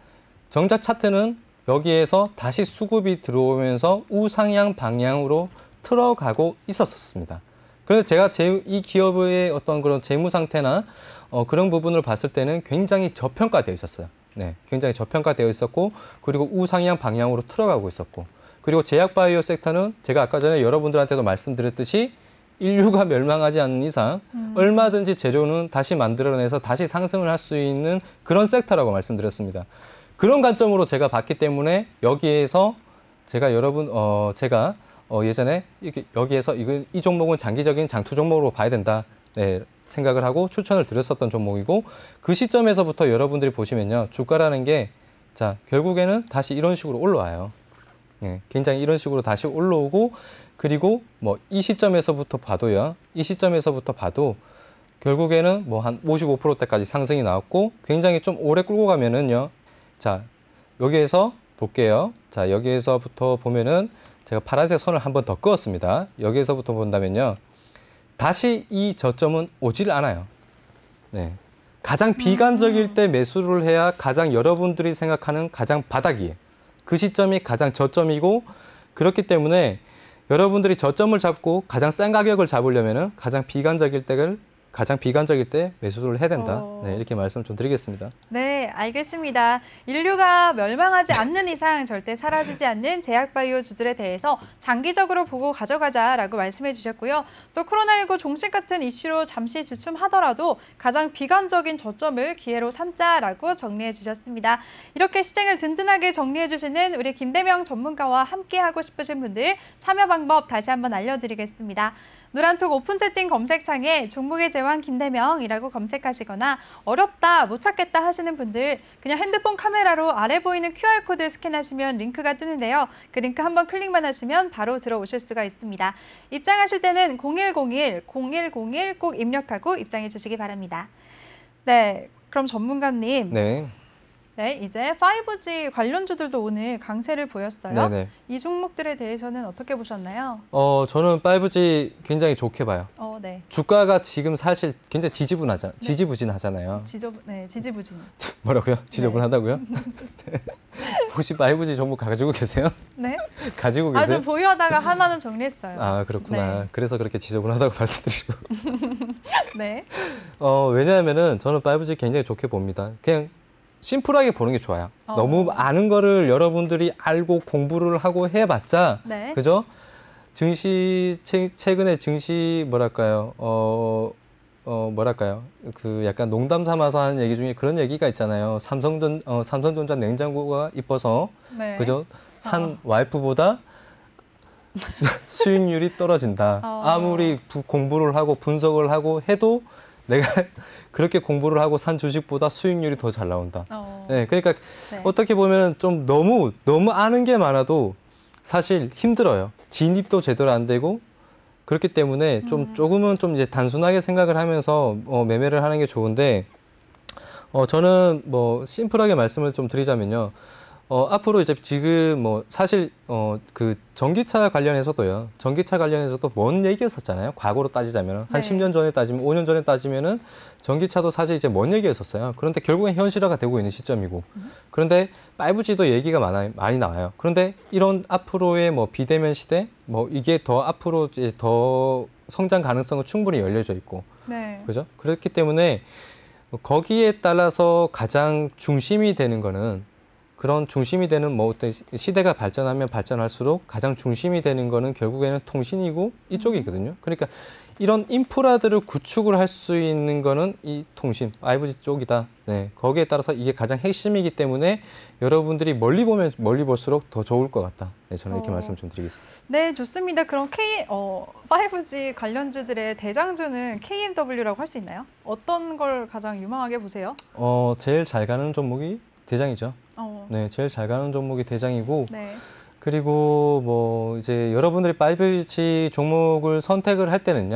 여기에서 다시 수급이 들어오면서 우상향 방향으로 틀어가고 있었습니다. 그래서 제가 이 기업의 어떤 그런 재무 상태나 그런 부분을 봤을 때는 굉장히 저평가되어 있었어요. 네, 굉장히 저평가되어 있었고 그리고 우상향 방향으로 틀어가고 있었고 그리고 제약바이오 섹터는 제가 아까 전에 여러분들한테도 말씀드렸듯이 인류가 멸망하지 않는 이상 얼마든지 재료는 다시 만들어내서 다시 상승을 할 수 있는 그런 섹터라고 말씀드렸습니다. 그런 관점으로 제가 봤기 때문에 여기에서 제가 예전에 여기에서 이 종목은 장기적인 장투 종목으로 봐야 된다 네, 생각을 하고 추천을 드렸었던 종목이고 그 시점에서부터 여러분들이 보시면요 주가라는 게 자 결국에는 다시 이런 식으로 올라와요. 네, 굉장히 이런 식으로 다시 올라오고 그리고 뭐 이 시점에서부터 봐도요. 이 시점에서부터 봐도 결국에는 뭐 한 55%대까지 상승이 나왔고 굉장히 좀 오래 끌고 가면은요. 자, 여기에서 볼게요. 자, 여기에서부터 보면은 제가 파란색 선을 한 번 더 그었습니다. 여기에서부터 본다면요. 다시 이 저점은 오질 않아요. 네. 가장 비관적일 때 매수를 해야 가장 여러분들이 생각하는 가장 바닥이에요. 그 시점이 가장 저점이고 그렇기 때문에 여러분들이 저점을 잡고 가장 싼 가격을 잡으려면은 가장 비관적일 때 매수를 해야 된다. 네, 이렇게 말씀 좀 드리겠습니다. 네, 알겠습니다. 인류가 멸망하지 않는 이상 절대 사라지지 않는 제약바이오주들에 대해서 장기적으로 보고 가져가자라고 말씀해 주셨고요. 또 코로나19 종식 같은 이슈로 잠시 주춤하더라도 가장 비관적인 저점을 기회로 삼자라고 정리해 주셨습니다. 이렇게 시장을 든든하게 정리해 주시는 우리 김대명 전문가와 함께하고 싶으신 분들 참여 방법 다시 한번 알려드리겠습니다. 노란톡 오픈 채팅 검색창에 종목의 제왕 김대명이라고 검색하시거나 어렵다, 못 찾겠다 하시는 분들 그냥 핸드폰 카메라로 아래 보이는 QR코드 스캔하시면 링크가 뜨는데요. 그 링크 한번 클릭만 하시면 바로 들어오실 수가 있습니다. 입장하실 때는 0101 꼭 입력하고 입장해 주시기 바랍니다. 네, 그럼 전문가님. 네, 이제 5G 관련주들도 오늘 강세를 보였어요. 네네. 이 종목들에 대해서는 어떻게 보셨나요? 저는 5G 굉장히 좋게 봐요. 네. 주가가 지금 사실 굉장히 지지부진하잖아요. 지지부진. 뭐라고요? 지저분하다고요? 네. 혹시 5G 종목 가지고 계세요? 네. 가지고 계세요? 아주 보유하다가 하나는 정리했어요. 아, 그렇구나. 네. 그래서 그렇게 지저분하다고 말씀드리고. 네. 왜냐하면은 저는 5G 굉장히 좋게 봅니다. 그냥 심플하게 보는 게 좋아요. 너무 많은 거를 여러분들이 알고 공부를 하고 해봤자, 네. 그죠? 최근에 증시 뭐랄까요? 그 약간 농담 삼아서 하는 얘기 중에 그런 얘기가 있잖아요. 삼성전자 냉장고가 이뻐서, 네. 그죠? 산 와이프보다 수익률이 떨어진다. 아무리 공부를 하고 분석을 하고 해도 내가 그렇게 공부를 하고 산 주식보다 수익률이 더 잘 나온다. 네, 그러니까 네. 어떻게 보면 좀 너무 아는 게 많아도 사실 힘들어요. 진입도 제대로 안 되고 그렇기 때문에 조금은 좀 이제 단순하게 생각을 하면서 매매를 하는 게 좋은데 저는 뭐 심플하게 말씀을 좀 드리자면요. 앞으로 이제 지금 뭐 사실 그 전기차 관련해서도 먼 얘기였었잖아요. 과거로 따지자면 한 네. 10년 전에 따지면 5년 전에 따지면은 전기차도 사실 이제 먼 얘기였었어요. 그런데 결국엔 현실화가 되고 있는 시점이고. 그런데 5G도 얘기가 많이 나와요. 그런데 이런 앞으로의 뭐 비대면 시대 뭐 이게 더 앞으로 이제 더 성장 가능성은 충분히 열려져 있고. 네. 그죠? 그렇기 때문에 거기에 따라서 가장 중심이 되는 거는 그런 중심이 되는 뭐 어떤 시대가 발전하면 발전할수록 가장 중심이 되는 거는 결국에는 통신이고 이쪽이거든요. 그러니까 이런 인프라들을 구축을 할 수 있는 거는 이 통신, 5G 쪽이다. 네, 거기에 따라서 이게 가장 핵심이기 때문에 여러분들이 멀리 보면 멀리 볼수록 더 좋을 것 같다. 네, 저는 이렇게 말씀 좀 드리겠습니다. 네, 좋습니다. 그럼 5G 관련주들의 대장주는 KMW라고 할 수 있나요? 어떤 걸 가장 유망하게 보세요? 제일 잘 가는 종목이 대장이죠. 네, 제일 잘 가는 종목이 대장이고, 네. 그리고 뭐 이제 여러분들이 5G 종목을 선택을 할 때는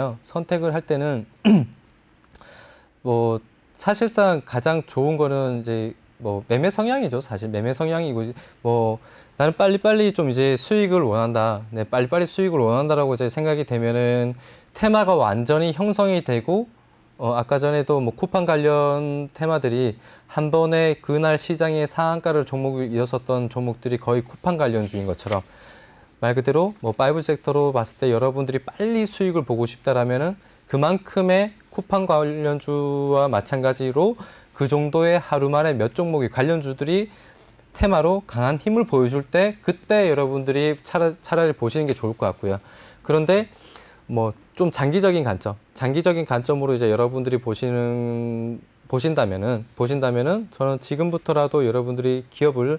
뭐 사실상 가장 좋은 거는 이제 뭐 매매 성향이죠. 사실 매매 성향이고 뭐 나는 빨리빨리 좀 이제 수익을 원한다. 네, 빨리빨리 수익을 원한다라고 이제 생각이 되면은 테마가 완전히 형성이 되고 아까 전에도 뭐 쿠팡 관련 테마들이 한 번에 그날 시장의 상한가를 종목을 이었었던 종목들이 거의 쿠팡 관련주인 것처럼 말 그대로 뭐 5 섹터로 봤을 때 여러분들이 빨리 수익을 보고 싶다라면은 그만큼의 쿠팡 관련주와 마찬가지로 그 정도의 하루 만에 몇 종목의 관련주들이 테마로 강한 힘을 보여줄 때 그때 여러분들이 차라리 보시는 게 좋을 것 같고요. 그런데 뭐 좀 장기적인 관점으로 이제 여러분들이 보신다면은 저는 지금부터라도 여러분들이 기업을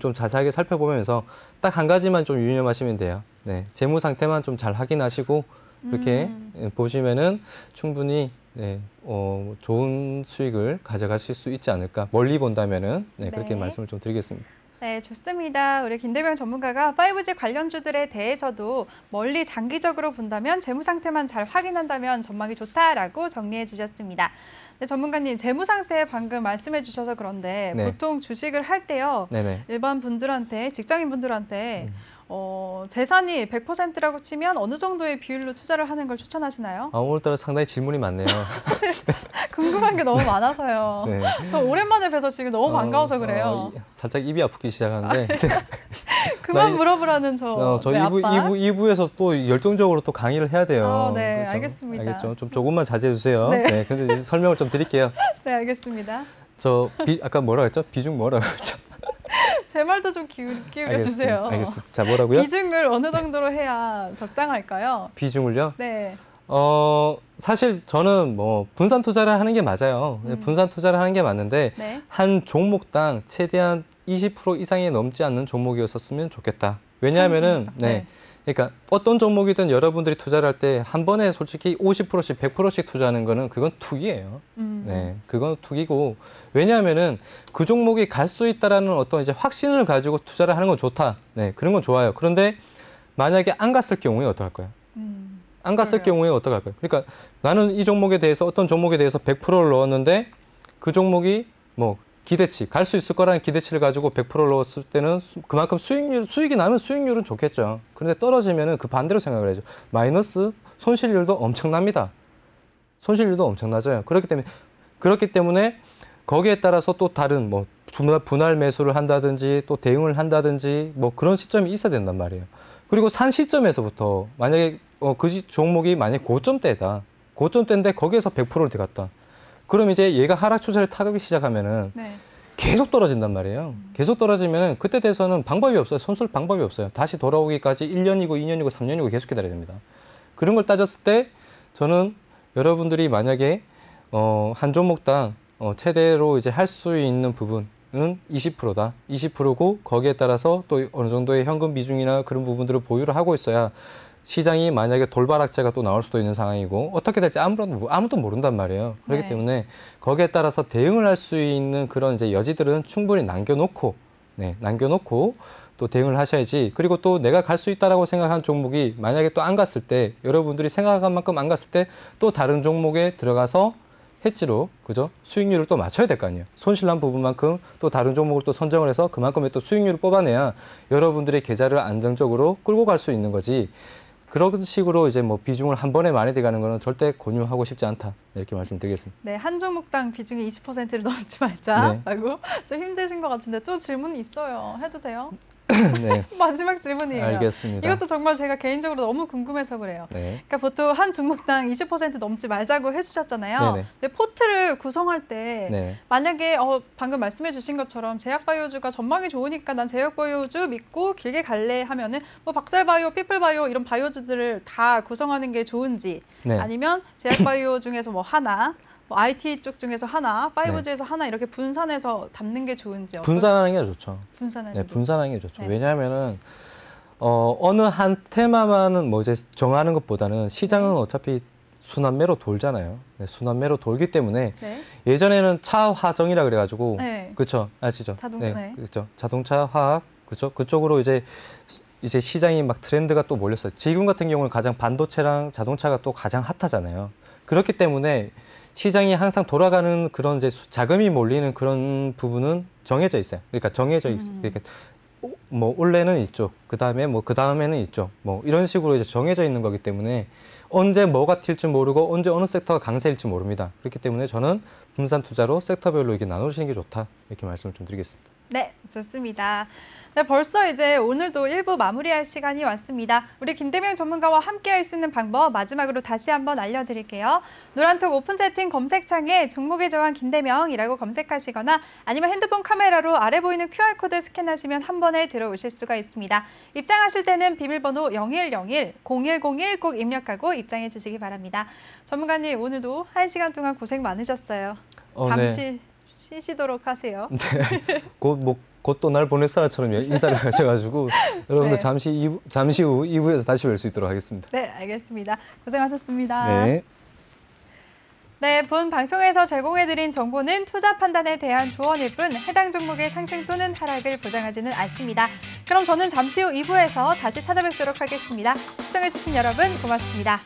좀 자세하게 살펴보면서 딱 한 가지만 좀 유념하시면 돼요. 네, 재무 상태만 좀 잘 확인하시고 이렇게 보시면은 충분히 네, 좋은 수익을 가져가실 수 있지 않을까. 멀리 본다면은 네, 그렇게 네. 말씀을 좀 드리겠습니다. 네, 좋습니다. 우리 김대명 전문가가 5G 관련주들에 대해서도 멀리 장기적으로 본다면 재무 상태만 잘 확인한다면 전망이 좋다라고 정리해 주셨습니다. 네, 전문가님, 재무 상태 방금 말씀해 주셔서 그런데 네. 보통 주식을 할 때요. 네네. 일반 분들한테, 직장인 분들한테 재산이 100%라고 치면 어느 정도의 비율로 투자를 하는 걸 추천하시나요? 오늘따라 상당히 질문이 많네요. 궁금한 게 너무 많아서요. 네. 저 오랜만에 뵈서 지금 너무 반가워서 그래요. 살짝 입이 아프기 시작하는데. 그만 물어보라는 저 저 네, 압박. 2부에서 또 열정적으로 또 강의를 해야 돼요. 네, 그렇죠? 알겠습니다. 알겠죠? 좀 조금만 자제해 주세요. 네. 네. 근데 이제 설명을 좀 드릴게요. 네, 알겠습니다. 아까 뭐라 했죠? 비중 뭐라고 했죠? 제 말도 좀 기울여 주세요. 알겠습니다. 자, 뭐라고요? 비중을 어느 정도로 해야 적당할까요? 비중을요? 네. 사실 저는 뭐 분산 투자를 하는 게 맞아요. 분산 투자를 하는 게 맞는데 네. 한 종목당 최대한 20% 이상이 넘지 않는 종목이었었으면 좋겠다. 왜냐하면은 네. 그러니까 어떤 종목이든 여러분들이 투자를 할 때 한 번에 솔직히 50%씩 100%씩 투자하는 거는 그건 투기예요. 네, 그건 투기고 왜냐하면은 그 종목이 갈 수 있다라는 어떤 이제 확신을 가지고 투자를 하는 건 좋다. 네, 그런 건 좋아요. 그런데 만약에 안 갔을 경우에 어떡할까요? 안 갔을 경우에 어떡할까요? 그러니까 나는 이 종목에 대해서 어떤 종목에 대해서 100%를 넣었는데 그 종목이 뭐 기대치, 갈 수 있을 거라는 기대치를 가지고 100%를 넣었을 때는 그만큼 수익이 나면 수익률은 좋겠죠. 그런데 떨어지면은 그 반대로 생각을 해야죠. 마이너스 손실률도 엄청납니다. 손실률도 엄청나죠. 그렇기 때문에 거기에 따라서 또 다른 뭐 분할 매수를 한다든지 또 대응을 한다든지 뭐 그런 시점이 있어야 된단 말이에요. 그리고 산 시점에서부터 만약에 그 종목이 만약 고점대다. 고점대인데 거기에서 100%를 들어갔다. 그럼 이제 얘가 하락 추세를 타기 시작하면은 네. 계속 떨어진단 말이에요. 계속 떨어지면은 그때 돼서는 방법이 없어요. 손쓸 방법이 없어요. 다시 돌아오기까지 1년이고 2년이고 3년이고 계속 기다려야 됩니다. 그런 걸 따졌을 때 저는 여러분들이 만약에 한 종목당 최대로 이제 할 수 있는 부분은 20%다. 20%고 거기에 따라서 또 어느 정도의 현금 비중이나 그런 부분들을 보유를 하고 있어야 시장이 만약에 돌발악재가 또 나올 수도 있는 상황이고 어떻게 될지 아무도 모른단 말이에요. 그렇기 네. 때문에 거기에 따라서 대응을 할 수 있는 그런 이제 여지들은 충분히 남겨놓고 또 대응을 하셔야지. 그리고 또 내가 갈 수 있다라고 생각한 종목이 만약에 또 안 갔을 때 여러분들이 생각한 만큼 안 갔을 때 또 다른 종목에 들어가서 해지로 그죠? 수익률을 또 맞춰야 될 거 아니에요. 손실난 부분만큼 또 다른 종목을 또 선정을 해서 그만큼의 또 수익률을 뽑아내야 여러분들의 계좌를 안정적으로 끌고 갈 수 있는 거지. 그런 식으로 이제 뭐 비중을 한 번에 많이 들어가는 거는 절대 권유하고 싶지 않다. 이렇게 말씀드리겠습니다. 네, 한 종목당 비중이 20%를 넘지 말자라고 좀 힘드신 것 같은데 또 질문이 있어요. 해도 돼요? 네. 마지막 질문이에요. 알겠습니다. 이것도 정말 제가 개인적으로 너무 궁금해서 그래요. 네. 그러니까 보통 한 종목당 20% 넘지 말자고 해주셨잖아요. 네네. 근데 포트를 구성할 때 네. 만약에 방금 말씀해 주신 것처럼 제약바이오주가 전망이 좋으니까 난 제약바이오주 믿고 길게 갈래 하면은 뭐 박살바이오, 피플바이오 이런 바이오주들을 다 구성하는 게 좋은지 네. 아니면 제약바이오 중에서 뭐 하나 뭐 IT 쪽 중에서 하나, 5G에서 하나 이렇게 분산해서 담는 게 좋은지 분산하는 게 좋죠. 분산하는 네, 게 분산하는 게 좋죠. 네. 왜냐하면은 어느 한 테마만은 뭐 이제 정하는 것보다는 시장은 어차피 순환매로 돌잖아요. 네, 순환매로 돌기 때문에 네. 예전에는 차화정이라 그래가지고 네. 그렇죠, 아시죠? 자동차, 네. 그렇죠. 자동차, 화학, 그렇죠. 그쪽으로 이제 시장이 막 트렌드가 또 몰렸어요. 지금 같은 경우는 가장 반도체랑 자동차가 또 가장 핫하잖아요. 그렇기 때문에 시장이 항상 돌아가는 그런 이제 자금이 몰리는 그런 부분은 정해져 있어요. 그러니까 정해져 있어요. 그러니까 뭐 올해는 이쪽, 그 다음에는 이쪽, 뭐 이런 식으로 이제 정해져 있는 거기 때문에 언제 뭐가 튈지 모르고 언제 어느 섹터가 강세일지 모릅니다. 그렇기 때문에 저는 분산 투자로 섹터별로 이게 나누시는 게 좋다 이렇게 말씀을 좀 드리겠습니다. 네, 좋습니다. 네, 벌써 이제 오늘도 1부 마무리할 시간이 왔습니다. 우리 김대명 전문가와 함께 할 수 있는 방법 마지막으로 다시 한번 알려드릴게요. 노란톡 오픈 채팅 검색창에 종목의 저항 김대명이라고 검색하시거나 아니면 핸드폰 카메라로 아래 보이는 QR코드 스캔하시면 한 번에 들어오실 수가 있습니다. 입장하실 때는 비밀번호 0101, 0101 꼭 입력하고 입장해 주시기 바랍니다. 전문가님, 오늘도 1시간 동안 고생 많으셨어요. 잠시 네. 쉬시도록 하세요. 네. 곧 또 날 보낼 사람처럼 인사를 하셔가지고 여러분들 네. 잠시 후 2부에서 다시 뵐 수 있도록 하겠습니다. 네, 알겠습니다. 고생하셨습니다. 네. 네, 본 방송에서 제공해드린 정보는 투자 판단에 대한 조언일 뿐 해당 종목의 상승 또는 하락을 보장하지는 않습니다. 그럼 저는 잠시 후 2부에서 다시 찾아뵙도록 하겠습니다. 시청해주신 여러분 고맙습니다.